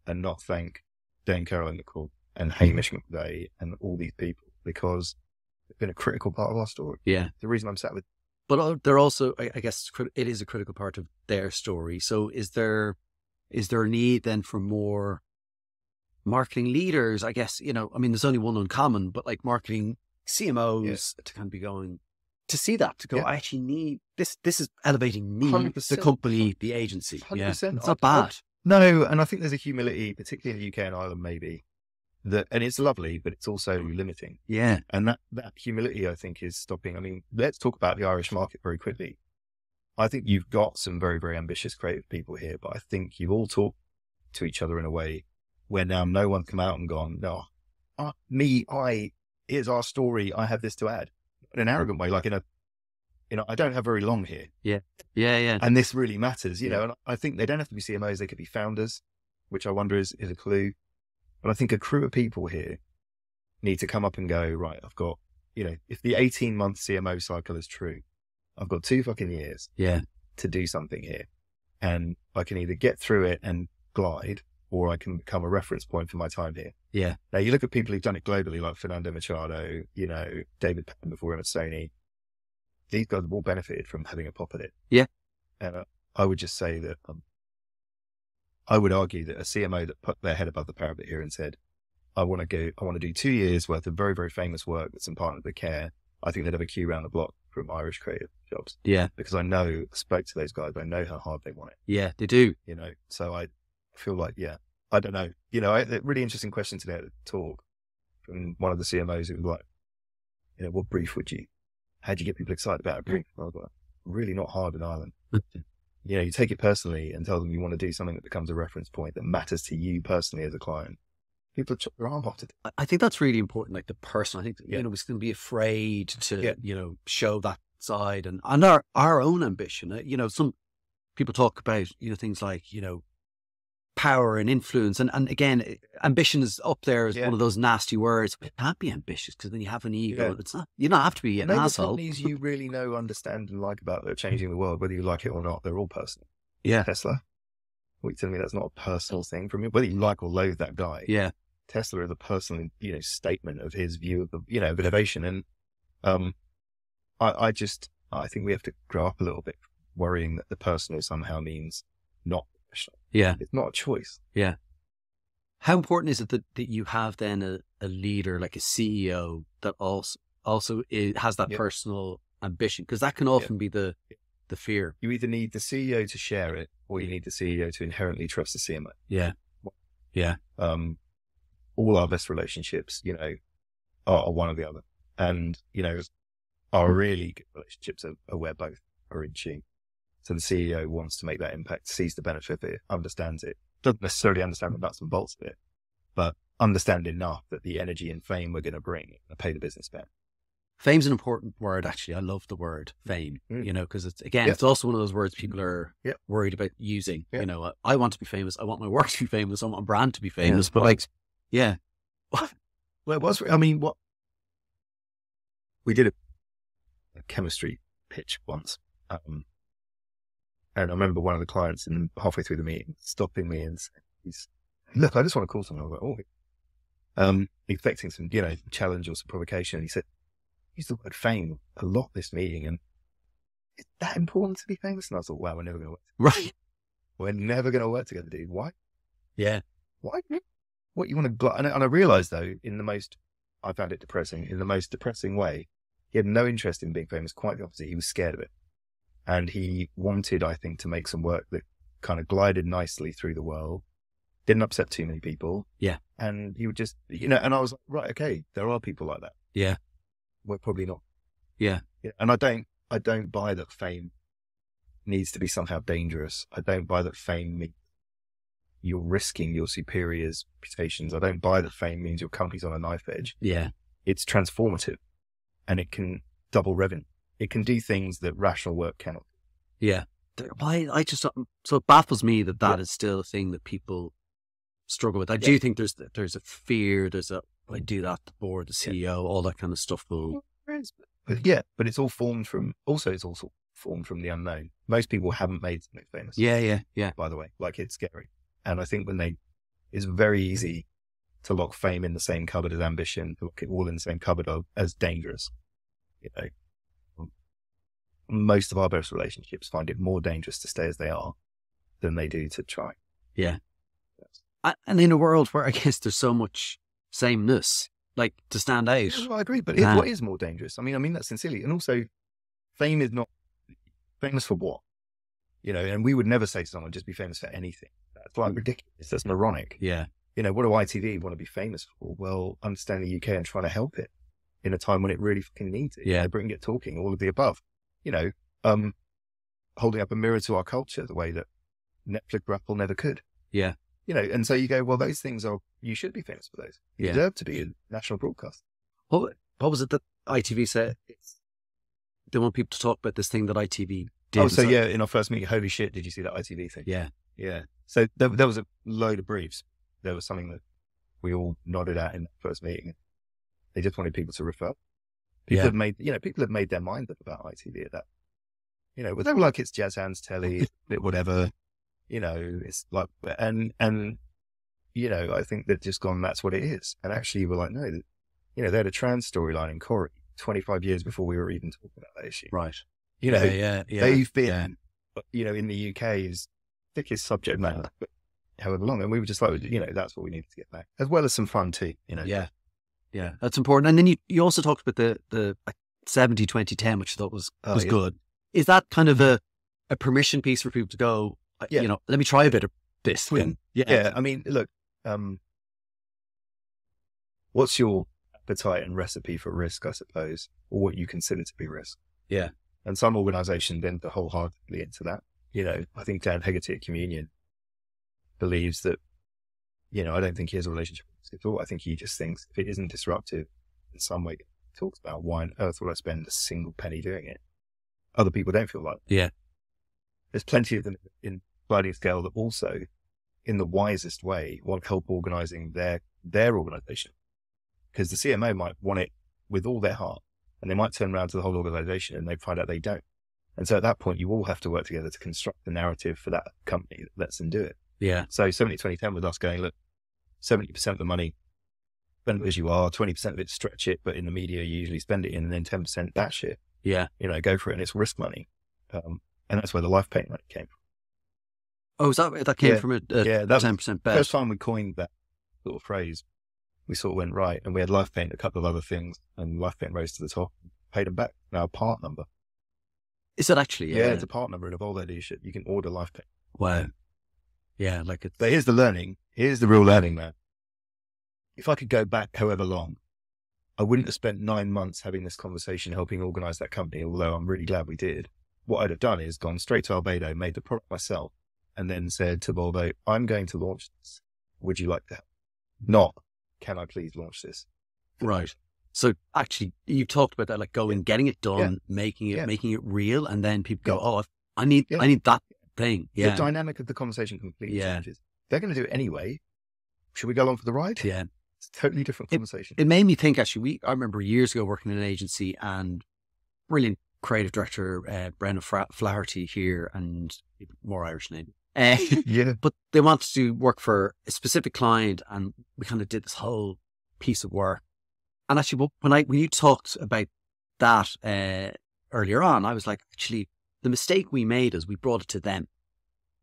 and not thank Dane Caroline McCall and Hamish McVeigh and all these people, because they've been a critical part of our story. Yeah. The reason I'm sat with. But they're also, I guess, it is a critical part of their story. So is there a need then for more marketing leaders? I guess, there's only one Uncommon, but like marketing CMOs to kind of be going, to see that, to go, I actually need, this is elevating me, 100%. The company, the agency. 100%. Yeah. It's not bad. No, and I think there's a humility, particularly in the UK and Ireland maybe, and it's lovely, but it's also limiting. Yeah. And that humility, I think, is stopping. Let's talk about the Irish market very quickly. I think you've got some very, very ambitious creative people here, but I think you've all talked to each other in a way where now no one's come out and gone, no, here's our story, I have this to add. In an arrogant way, like I don't have very long here. Yeah. And this really matters, and I think they don't have to be CMOs, they could be founders, which I wonder is a clue. But I think a crew of people here need to come up and go, right, I've got, if the 18-month CMO cycle is true, I've got 2 fucking years to do something here. And I can either get through it and glide, or I can become a reference point for my time here. Yeah. Now you look at people who've done it globally, like Fernando Machado, David Patton before him at Sony. These guys have all benefited from having a pop at it. Yeah. And I would just say that I would argue that a CMO that put their head above the parapet here and said, I want to do 2 years worth of very, very famous work with some partners that care. I think they'd have a queue around the block from Irish creative jobs. Yeah. Because I spoke to those guys, I know how hard they want it. Yeah, they do. So I feel like, I don't know. A really interesting question today at the talk from one of the CMOs who was like, what brief how'd you get people excited about a brief? I was like, really not hard in Ireland. You take it personally and tell them you want to do something that becomes a reference point that matters to you personally as a client. People chop their arm off to it. I think that's really important. Like the person, I think, we going to be afraid to, show that side and our own ambition. Some people talk about, things like, power and influence. And again, ambition is up there as one of those nasty words. But it can't be ambitious because then you have an ego. Yeah. It's not, you don't have to be an asshole. The companies you really know, understand and like about that are changing the world, whether you like it or not, they're all personal. Yeah. Tesla. What, you telling me that's not a personal thing from you? Whether you like or loathe that guy. Yeah. Tesla is a personal, statement of his view of the, of innovation. And, I think we have to grow up a little bit, worrying that the personal somehow means not professional. Yeah. It's not a choice. Yeah. How important is it that you have then a leader, like a CEO that also has that personal ambition? Because that can often be the fear. You either need the CEO to share it or you need the CEO to inherently trust the CMO. Yeah. Yeah. All our best relationships, are one or the other. And, our really good relationships are where both are in tune. So the CEO wants to make that impact, sees the benefit of it, understands it, doesn't necessarily understand the nuts and bolts of it, but understand enough that the energy and fame we're going to bring and pay the business back. Fame's an important word, actually. I love the word fame, because it's, again, it's also one of those words people are worried about using. I want to be famous. I want my work to be famous. I want my brand to be famous. But well, it was, I mean, we did a chemistry pitch once. And I remember one of the clients halfway through the meeting stopping me and saying, look, I just want to call someone. I was like, expecting some, challenge or some provocation. And he said, use the word fame a lot this meeting, and is that important to be famous? And I thought, wow, we're never going to work together. Right. We're never going to work together, dude. Why? Yeah. Why? What you want to, and I realized though, I found it depressing, in the most depressing way. He had no interest in being famous, quite the opposite. He was scared of it. And he wanted, I think, to make some work that kind of glided nicely through the world, didn't upset too many people. Yeah. And he would just, and I was like, right, okay, there are people like that. Yeah. We're probably not. Yeah. And I don't buy that fame needs to be somehow dangerous. I don't buy that fame means you're risking your superiors' reputations. I don't buy that fame means your company's on a knife edge. Yeah. It's transformative, and it can double revenue. It can do things that rational work cannot. Yeah. So it baffles me that is still a thing that people struggle with. I do think there's a fear, I do that, the board, the CEO, all that kind of stuff will. But it's all formed from the unknown. Most people haven't made something famous. Yeah. By the way, it's scary. And I think it's very easy to lock fame in the same cupboard as ambition, to lock it all in the same cupboard as dangerous. Most of our best relationships find it more dangerous to stay as they are than they do to try. Yeah. Yes. And in a world where I guess there's so much sameness, to stand out. Yeah, well, I agree, but what is more dangerous? I mean that sincerely. And also, fame is not famous for what? And we would never say to someone, just be famous for anything. That's ridiculous. That's moronic. Yeah. What do ITV want to be famous for? Well, understanding the UK and trying to help it in a time when it really fucking needs it. Yeah. Britain Get Talking, all of the above. Holding up a mirror to our culture the way that Netflix or Apple never could. Yeah. And so you go, well, those things you should be famous for those. You deserve to be a national broadcast. What was it that ITV said? They want people to talk about this thing that ITV did. Oh, so in our first meeting, holy shit, did you see that ITV thing? Yeah. Yeah. So there was a load of briefs. There was something that we all nodded at in that first meeting. They just wanted people to refer. People had made their mind up about ITV at that. But they were like, it's jazz hands telly, whatever. It's like, and I think they've just gone, that's what it is. And actually we're like, no, they had a trans storyline in Corrie 25 years before we were even talking about that issue. Right. They've been, in the UK's thickest subject matter, however long. And we were just like, that's what we needed to get back, as well as some fun too, Yeah. Yeah. That's important. And then you also talked about the 70-20-10, which I thought was good. Is that kind of a permission piece for people to go, let me try a bit of this? Yeah. I mean, look, what's your appetite and recipe for risk, I suppose, or what you consider to be risk? Yeah. And some organizations enter wholeheartedly into that. I think Dan Hegarty at Communion believes that, I don't think he has a relationship with it at all. I think he just thinks if it isn't disruptive in some way, he talks about why on earth would I spend a single penny doing it? Other people don't feel like that. Yeah. There's plenty of them in sliding scale that also, in the wisest way, want help organizing their organization. Because the CMO might want it with all their heart, and they might turn around to the whole organization and they find out they don't. And so at that point, you all have to work together to construct the narrative for that company that lets them do it. Yeah. So 70-20-10 with us going, look, 70% of the money, spend it as you are, 20% of it stretch it, but in the media you usually spend it in, and then 10% that shit. Yeah. Go for it, and it's risk money. And that's where the life paint money came from. Oh, is that came from a 10% bet? First time we coined that sort of phrase, we sort of went right, and we had life paint, a couple of other things, and life paint rose to the top, paid them back. Now a part number. Is it actually? Yeah, it's a part number, and of all their leadership, you can order life paint. Wow. Yeah, but here's the learning. Here's the real learning, man. If I could go back however long, I wouldn't have spent 9 months having this conversation, helping organize that company, although I'm really glad we did. What I'd have done is gone straight to Albedo, made the product myself, and then said to Volvo, I'm going to launch this. Would you like to help? Not, can I please launch this? Right. So actually, you talked about that, like going, getting it done, making it real, and then people go, "Oh, I need that thing." Yeah, the dynamic of the conversation completely changes. They're going to do it anyway. Should we go along for the ride? Yeah, it's a totally different conversation. It made me think. Actually, I remember years ago working in an agency, and brilliant creative director Brendan Flaherty here, and more Irish name. But they wanted to work for a specific client, and we kind of did this whole piece of work. And actually, when you talked about that earlier on, I was like, actually, the mistake we made is we brought it to them,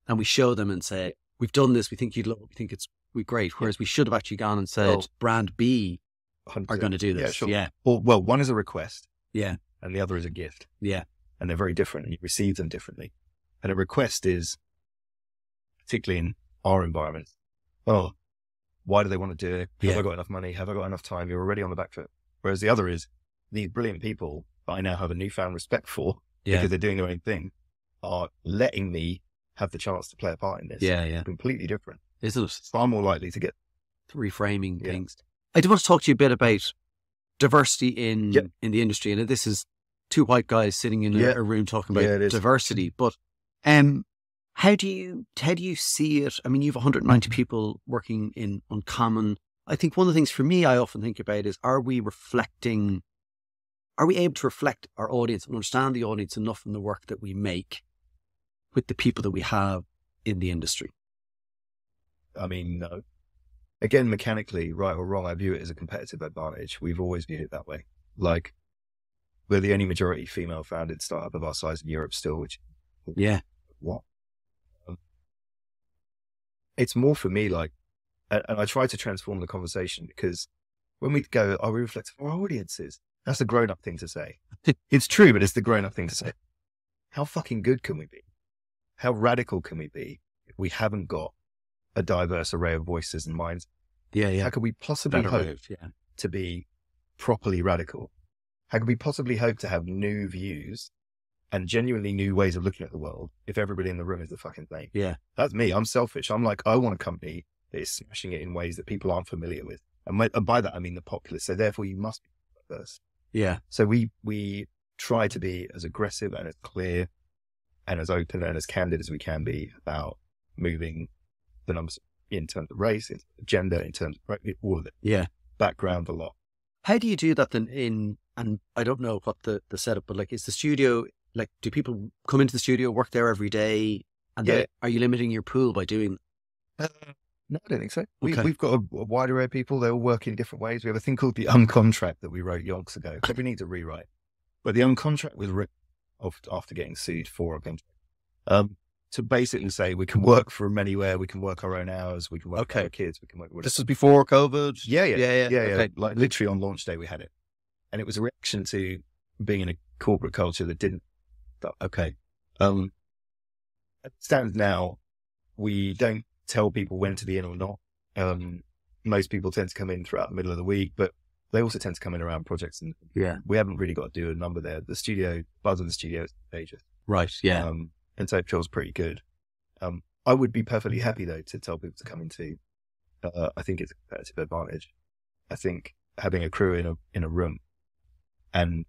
and we showed them and said, "We've done this. We think you'd love it. We think we're great." Whereas we should have actually gone and said, "Brand B 100%. Are going to do this." Yeah, sure. Yeah. Well, one is a request. Yeah. And the other is a gift. Yeah. And they're very different, and you receive them differently. And a request is, particularly in our environment, oh, why do they want to do it? Have I got enough money? Have I got enough time? You're already on the back foot. Whereas the other is, these brilliant people that I now have a newfound respect for because they're doing their own thing are letting me have the chance to play a part in this. Yeah. Completely different. Isn't it? Far more likely to get reframing things. I do want to talk to you a bit about diversity in the industry. And this is two white guys sitting in a room talking about diversity. But how do you see it? I mean, you have 190 people working in Uncommon. I think one of the things for me I often think about is, are we able to reflect our audience and understand the audience enough in the work that we make with the people that we have in the industry? I mean, no. Again, mechanically, right or wrong, I view it as a competitive advantage. We've always viewed it that way. Like, we're the only majority female founded startup of our size in Europe still, which, what? It's more for me like, and I try to transform the conversation, because when we go, we reflect on our audiences. That's the grown-up thing to say. It's true, but it's the grown-up thing to say. How fucking good can we be? How radical can we be if we haven't got a diverse array of voices and minds? How could we possibly hope to be properly radical? How could we possibly hope to have new views and genuinely new ways of looking at the world if everybody in the room is the fucking same? Yeah. That's me. I'm selfish. I'm like, I want a company that is smashing it in ways that people aren't familiar with. And by that, I mean the populace. So therefore you must be diverse. Yeah. So we try to be as aggressive and as clear and as open and as candid as we can be about moving the numbers in terms of race, in terms of gender, in terms of all of it. Yeah. Background a lot. How do you do that then and I don't know what the setup, but like, is the studio, like, do people come into the studio, work there every day? And are you limiting your pool by doing? No, I don't think so. We've got a wide array of people. They all work in different ways. We have a thing called the uncontract that we wrote yonks ago. So we need to rewrite. But the uncontract was written after getting sued for a contract. To basically say we can work from anywhere, we can work our own hours, we can work with our kids, we can work with This was before COVID? Yeah. Okay. Like literally on launch day we had it. And it was a reaction to being in a corporate culture that didn't. Okay. As it stands now, we don't tell people when to be in or not. Most people tend to come in throughout the middle of the week, but they also tend to come in around projects, and we haven't really got to do a number there. The studio, buzz of the studio is contagious. Right, yeah. And so it feels pretty good. I would be perfectly happy though to tell people to come into, I think it's a competitive advantage. I think having a crew in a room and,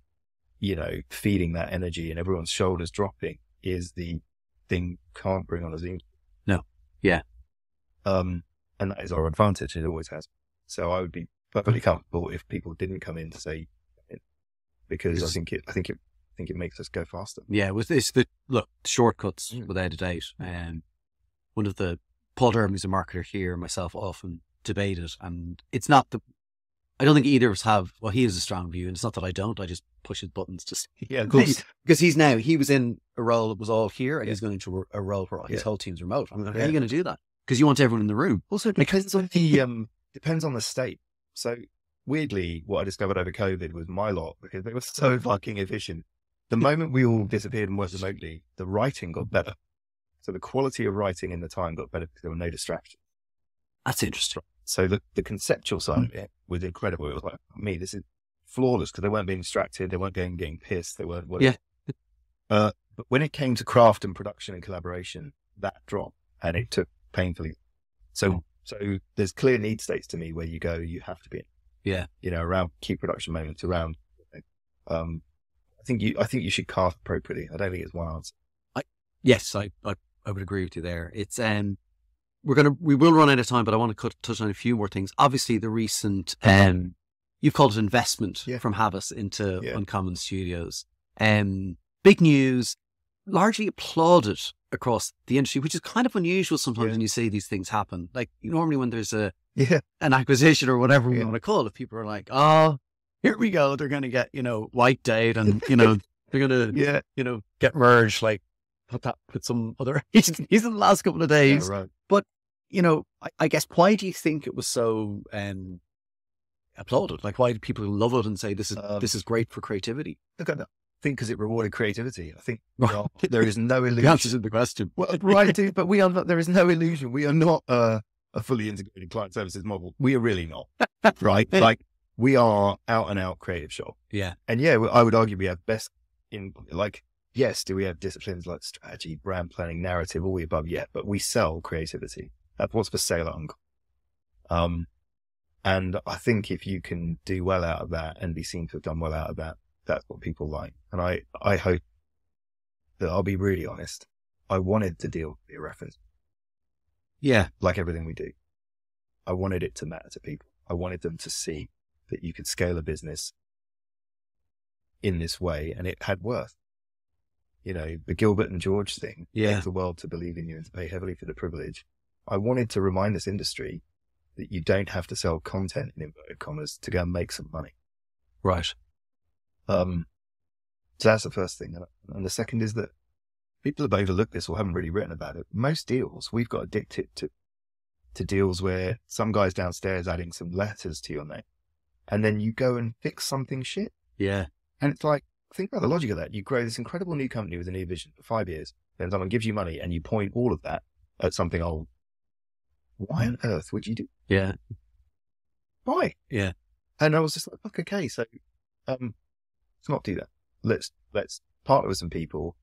feeding that energy and everyone's shoulders dropping is the thing you can't bring on a Zoom. No. Yeah. And that is our advantage. It always has. So I would be perfectly comfortable if people didn't come in to say, because I think it makes us go faster. Yeah. With this, the shortcuts without a doubt. One of the Paul Durham, who's a marketer here, myself often debate it, and it's not I don't think either of us have. Well, he has a strong view, and it's not that I don't. I just push his buttons. Because he was in a role that was all here, and he's going into a role where his whole team's remote. I'm like, how are you going to do that? Because you want everyone in the room. Also, depends on the state. So weirdly, what I discovered over COVID was my lot, because they were so fucking efficient. The moment we all disappeared and worked remotely, the writing got better. So the quality of writing in the time got better because there were no distractions. That's interesting. So the conceptual side of it was incredible. It was like, this is flawless, because they weren't being distracted. They weren't getting pissed. They weren't. But when it came to craft and production and collaboration, that dropped, and it took painfully. So there's clear need states to me where you go, you have to be in. Yeah. Around key production moments, around, I think you should cast appropriately. I don't think it's one answer. Yes, I would agree with you there. It's, we will run out of time, but I want to touch on a few more things. Obviously the recent, you've called it investment from Havas into Uncommon Studios. Big news, largely applauded across the industry, which is kind of unusual sometimes when you see these things happen. Like normally when there's an acquisition or whatever we want to call it, people are like, oh, here we go. They're going to get, wiped out and, they're going to, get merged, like put that with some other agencies in the last couple of days. Yeah, right. But, I guess, why do you think it was so applauded? Like, why do people love it and say this is great for creativity? Look at that. I think because it rewarded creativity. I think there is no illusion. The answer's in the question. Well, right, dude, but there is no illusion. We are not a fully integrated client services model. We are really not, right? Like, we are out and out creative shop. Yeah. And I would argue we have best in, like, yes, do we have disciplines like strategy, brand planning, narrative, all the above? Yeah, but we sell creativity. That's what's for sale at Uncle. And I think if you can do well out of that and be seen to have done well out of that, that's what people like. And I hope that, I'll be really honest, I wanted the deal to be a reference. Yeah. Like everything we do. I wanted it to matter to people. I wanted them to see that you could scale a business in this way and it had worth. The Gilbert and George thing, take the world to believe in you and to pay heavily for the privilege. I wanted to remind this industry that you don't have to sell content in inverted commas to go and make some money. Right. So that's the first thing. And the second is that people have overlooked this or haven't really written about it. Most deals, we've got addicted to deals where some guy's downstairs adding some letters to your name and then you go and fix something shit. Yeah. And it's like, think about the logic of that. You grow this incredible new company with a new vision for 5 years, then someone gives you money and you point all of that at something old. Why on earth would you do? Yeah. Why? Yeah. And I was just like, okay, so let's not do that. Let's partner with some people,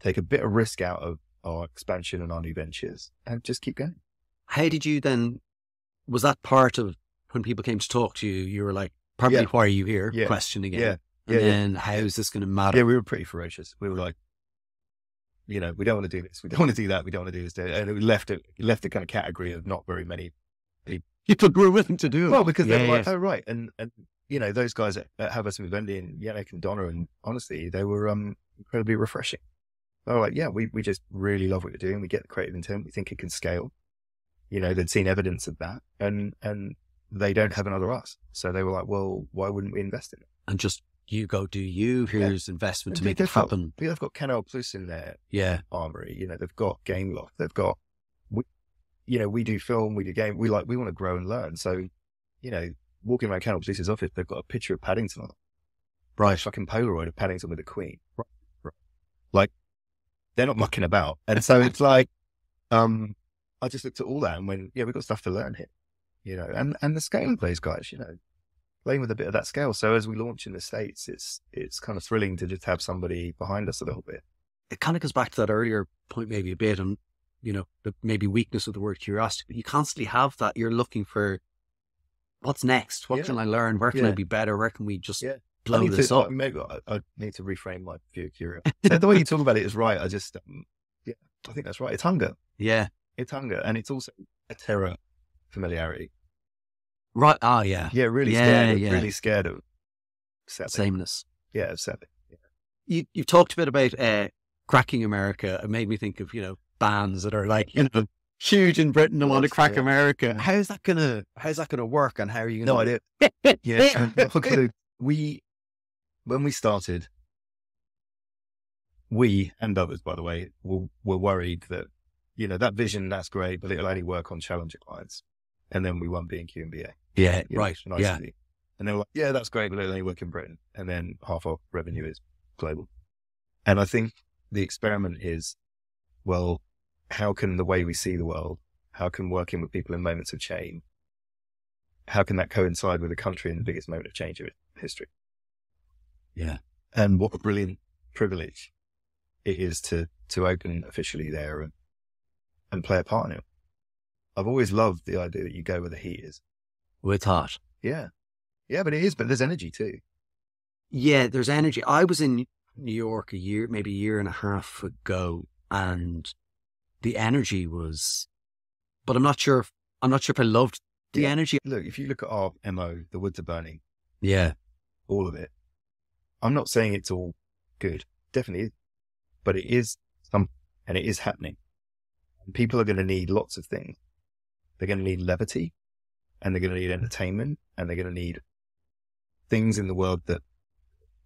take a bit of risk out of our expansion and our new ventures and just keep going. How did you then, was that part of when people came to talk to you, you were like, probably why are you here? Question again. Yeah. And then how is this going to matter? Yeah, we were pretty ferocious. We were like, we don't want to do this. We don't want to do that. We don't want to do this. And it left a kind of category of not very many people were willing to do it. Well, because they were like, oh, right. And those guys at Havas and Vivendi and Yannick and Donna, and honestly, they were incredibly refreshing. They were like, yeah, we just really love what you're doing. We get the creative intent. We think it can scale. They'd seen evidence of that and they don't have another us. So they were like, well, why wouldn't we invest in it? And just, you go do you, here's investment to make it happen. They've got Canal Plus in their armory. They've got Gameloft. They've got, we do film, we do game. We want to grow and learn. So, walking around Canal Plus's office, they've got a picture of Paddington on it. Right. Fucking Polaroid of Paddington with the Queen. Right. Like, they're not mucking about. And so it's like, I just looked at all that and went, we've got stuff to learn here, and the scale of those guys, playing with a bit of that scale. So as we launch in the States, it's kind of thrilling to just have somebody behind us a little bit. It kind of goes back to that earlier point maybe a bit, and the maybe weakness of the word curiosity, but you constantly have that. You're looking for what's next, what can I learn, where can I be better, where can we just blow this up? Maybe I need to reframe my view of curiosity. The way you talk about it is right. I just I think that's right. It's hunger. Yeah, it's hunger, and it's also a terror familiarity. Right. Oh, yeah. Yeah, really scared. Really scared of sameness. Yeah, accepting. Yeah. You talked a bit about cracking America. It made me think of bands that are like huge in Britain and want to crack America. How's that gonna work? And how are you? No idea. Yeah. When we started, we and others, by the way, were worried that that vision, that's great, but it'll only work on challenger clients. And then we won B&Q and BA. Yeah, right. Yeah. And they were like, yeah, that's great, but it'll only work in Britain. And then half our revenue is global. And I think the experiment is, well, how can the way we see the world, how can working with people in moments of change, how can that coincide with a country in the biggest moment of change of history? Yeah. And what a brilliant privilege it is to open officially there and play a part in it. I've always loved the idea that you go where the heat is. Where it's hot. Yeah. Yeah, but it is. But there's energy too. Yeah, there's energy. I was in New York maybe a year and a half ago, and the energy was, but I'm not sure if I loved the energy. Look, if you look at our MO, the woods are burning. Yeah. All of it. I'm not saying it's all good. Definitely is. But it is and it is happening. And people are going to need lots of things. They're going to need levity, and they're going to need entertainment, and they're going to need things in the world that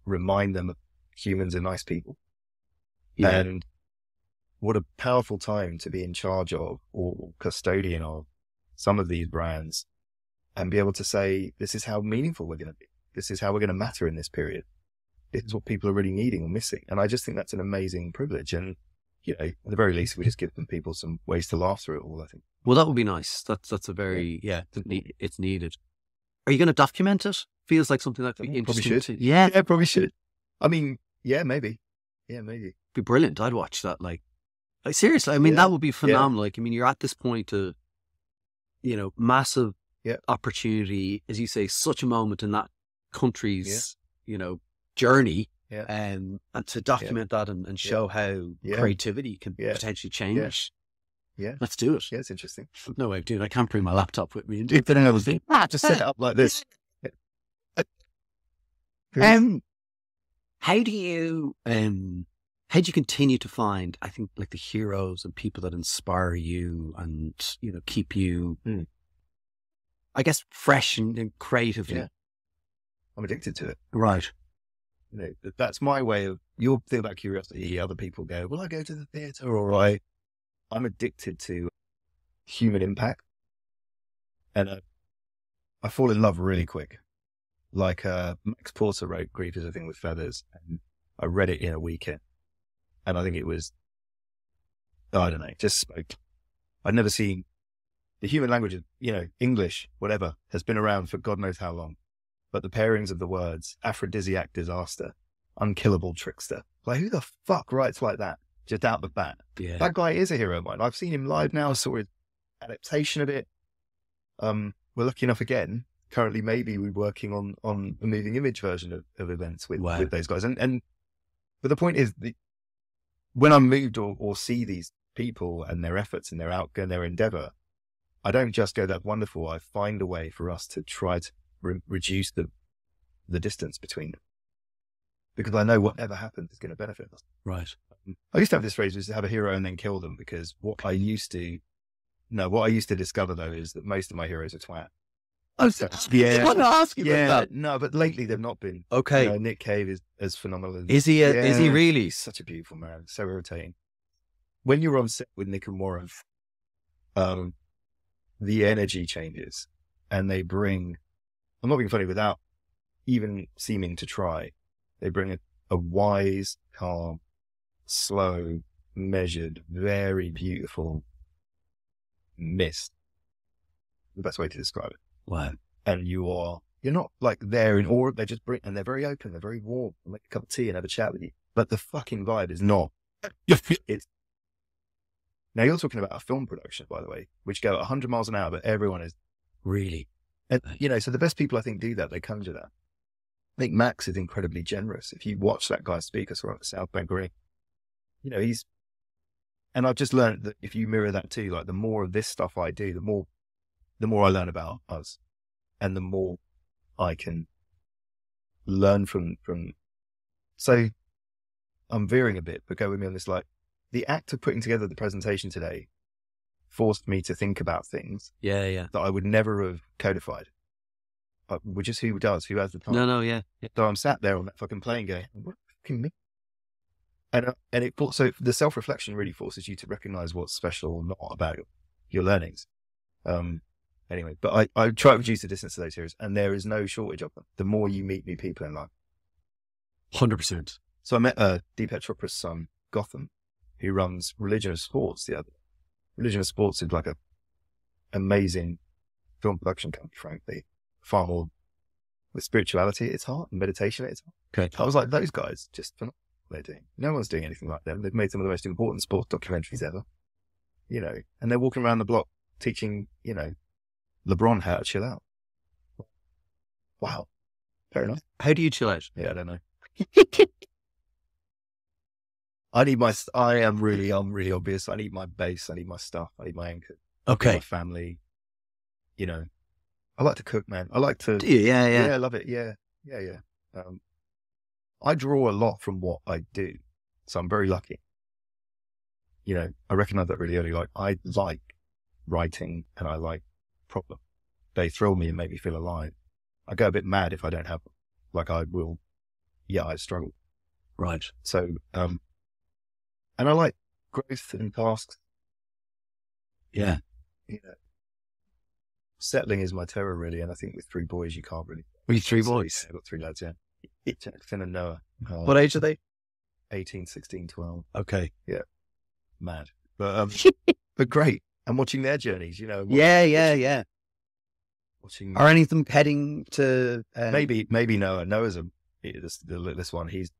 remind them of humans are nice people. Yeah. And what a powerful time to be in charge of or custodian of some of these brands and be able to say, this is how meaningful we're going to be. This is how we're going to matter in this period. This is what people are really needing or missing. And I just think that's an amazing privilege. And, you know, at the very least, we just give them people some ways to laugh through it all, I think. Well, that would be nice. That's a very, it's needed. Are you going to document it? Feels like something that'd be interesting. Probably should. Yeah, probably should. I mean, yeah, maybe. Yeah, maybe. Be brilliant. I'd watch that. Like seriously, I mean, that would be phenomenal. Like, I mean, you're at this point of, you know, massive opportunity, as you say, such a moment in that country's, you know, journey. Yeah. And to document that and show how creativity can potentially change. Yeah. Let's do it. Yeah, it's interesting. No way of doing it. I can't bring my laptop with me and do it. I was thinking, just set it up like this. How do you continue to find, I think, like the heroes and people that inspire you and, you know, keep you, I guess, fresh and creative? Yeah. I'm addicted to it. Right. You know, that's my way of, you'll think about curiosity. Other people go, well, I go to the theatre, or I'm addicted to human impact. And I fall in love really quick. Like Max Porter wrote Grief is a Thing with Feathers, and I read it in a weekend. And I think it was, I don't know, just spoke. I'd never seen the human language, you know, English, whatever, has been around for God knows how long. But the pairings of the words, aphrodisiac disaster, unkillable trickster. Like, who the fuck writes like that? Just out the bat. Yeah. That guy is a hero of mine. I've seen him live now, saw his adaptation of it. We're lucky enough again. Currently, maybe we're working on a moving image version of events with those guys. But the point is, when I'm moved or see these people and their efforts and their endeavor, I don't just go, that's wonderful. I find a way for us to try to reduce the distance between them, because I know whatever happens is going to benefit us. Right. I used to have this phrase, was to have a hero and then kill them, because what I used to discover though is that most of my heroes are twat. I want to ask you about that. No, but lately they've not been. Okay. You know, Nick Cave is as phenomenal. Is he? Is he really? He's such a beautiful man. So irritating. When you're on set with Nick and Warren, the energy changes, and they bring. I'm not being funny, without even seeming to try. They bring a wise, calm, slow, measured, very beautiful mist. The best way to describe it. Wow. And you're not like there in awe. They just bring, and they're very open. They're very warm. They'll make a cup of tea and have a chat with you. But the fucking vibe is not. It's. Now you're talking about a film production, by the way, which go at 100 miles an hour, but everyone is really. And, you know, so the best people I think do that. They conjure that. I think Max is incredibly generous. If you watch that guy speak, I saw at South Bank Green, you know, and I've just learned that if you mirror that too, like the more of this stuff I do, the more I learn about us, and the more I can learn from. So I'm veering a bit, but go with me on this. Like, the act of putting together the presentation today forced me to think about things that I would never have codified. Which is who has the time. No, yeah. So I'm sat there on that fucking plane going, what fucking me? And so the self-reflection really forces you to recognize what's special or not about your learnings. Anyway, but I try to reduce the distance to those heroes, and there is no shortage of them. The more you meet new people in life. 100%. So I met Deepak Chopra's son, Gotham, who runs Religion of Sports the other day. Religion of Sports is like a amazing film production company, frankly. Far more with spirituality at its heart and meditation at its heart. Okay. I was like, those guys, just for what they're doing. No one's doing anything like them. They've made some of the most important sports documentaries ever. You know, and they're walking around the block teaching, you know, LeBron how to chill out. Wow. Fair enough. How do you chill out? Yeah, I don't know. I'm really obvious. I need my base. I need my stuff. I need my anchor. Okay. My family. You know, I like to cook, man. I like to. Do you? Yeah. Yeah, I love it. Yeah. I draw a lot from what I do. So I'm very lucky. You know, I recognize that really early. Like, I like writing and I like problems. They thrill me and make me feel alive. I go a bit mad if I don't have them. Like, I will, I struggle. Right. So, and I like growth and tasks. Yeah. You know, settling is my terror, really. And I think with 3 boys, you can't really. With 3 boys? I've got 3 lads, yeah. Jackson and Noah. What age are they? 18, 16, 12. Okay. Yeah. Mad. But great. I'm watching their journeys, you know. Yeah. Watching. Are any of them heading to... Maybe Noah. Noah's this one. He's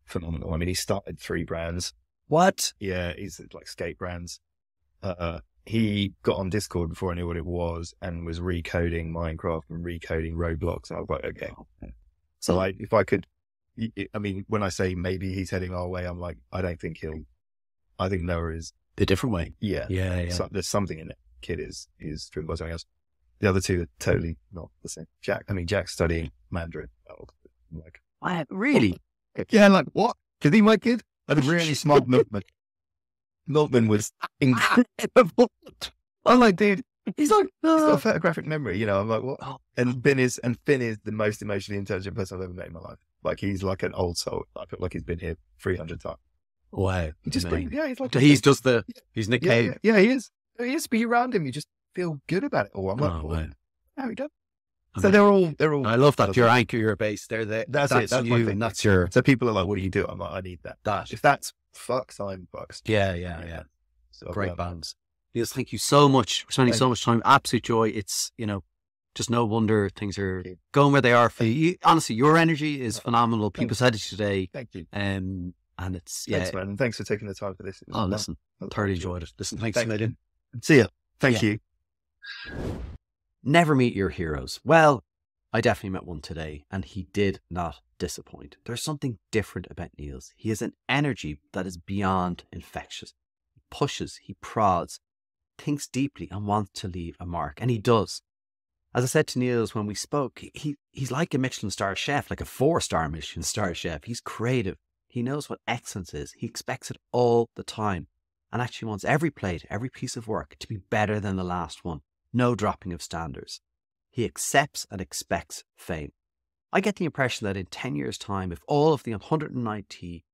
phenomenal. I mean, he started 3 brands. What? Yeah, he's like skate brands. He got on Discord before I knew what it was and was recoding Minecraft and recoding Roblox. And I was like, okay. So if I could, I mean, when I say maybe he's heading our way, I'm like, I don't think I think Noah is the different way. Yeah. So there's something in it. Kid is driven by something else. The other 2 are totally not the same. Jack's studying Mandarin. I'm like, really? Yeah, like, what? Is he my kid? I'm a really smart Milkman. Milkman was incredible. I'm like, dude, he's got a photographic memory, you know. I'm like, what? Oh. And Finn is the most emotionally intelligent person I've ever met in my life. Like, he's like an old soul. I feel like he's been here 300 times. Wow. He's like, he's Nick Cave. Yeah, he is. He is. Be around him, you just feel good about it all. I'm like, wow. How he does. So they're all. I love that. Your anchor, your base. They're there. That's it. That's you, my thing. and that's your. So people are like, "What do you do?" I'm like, "I need that." If that's fucks, I'm fucks. Yeah. So great bands. Niels, thank you so much for spending so much time. Absolute joy. It's, just no wonder things are going where they are for you. Honestly, your energy is phenomenal. People said it today. Thank you. And it's Thanks, man. And thanks for taking the time for this. Listen, I thoroughly enjoyed it. Listen, thanks a million. See ya. Thank you. Never meet your heroes. Well, I definitely met one today, and he did not disappoint. There's something different about Niels. He has an energy that is beyond infectious. He pushes, he prods, thinks deeply, and wants to leave a mark. And he does. As I said to Niels when we spoke, he's like a Michelin star chef, like a 4-star Michelin star chef. He's creative. He knows what excellence is. He expects it all the time and actually wants every plate, every piece of work to be better than the last one. No dropping of standards. He accepts and expects fame. I get the impression that in 10 years' time, if all of the 190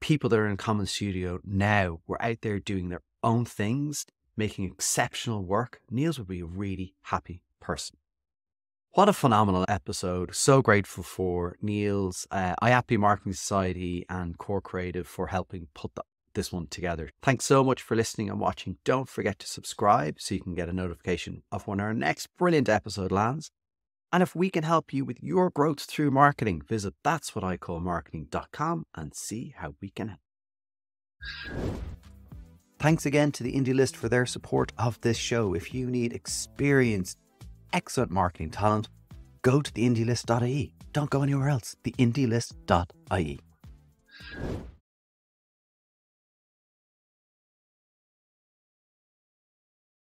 people that are in Common Studio now were out there doing their own things, making exceptional work, Niels would be a really happy person. What a phenomenal episode. So grateful for Niels, IAPI Marketing Society and Core Creative for helping put this one together. Thanks so much for listening and watching. Don't forget to subscribe so you can get a notification of when our next brilliant episode lands. And if we can help you with your growth through marketing, visit that'swhaticallmarketing.com and see how we can help. Thanks again to the Indie List for their support of this show. If you need experienced, excellent marketing talent, go to theindielist.ie. Don't go anywhere else. theindielist.ie.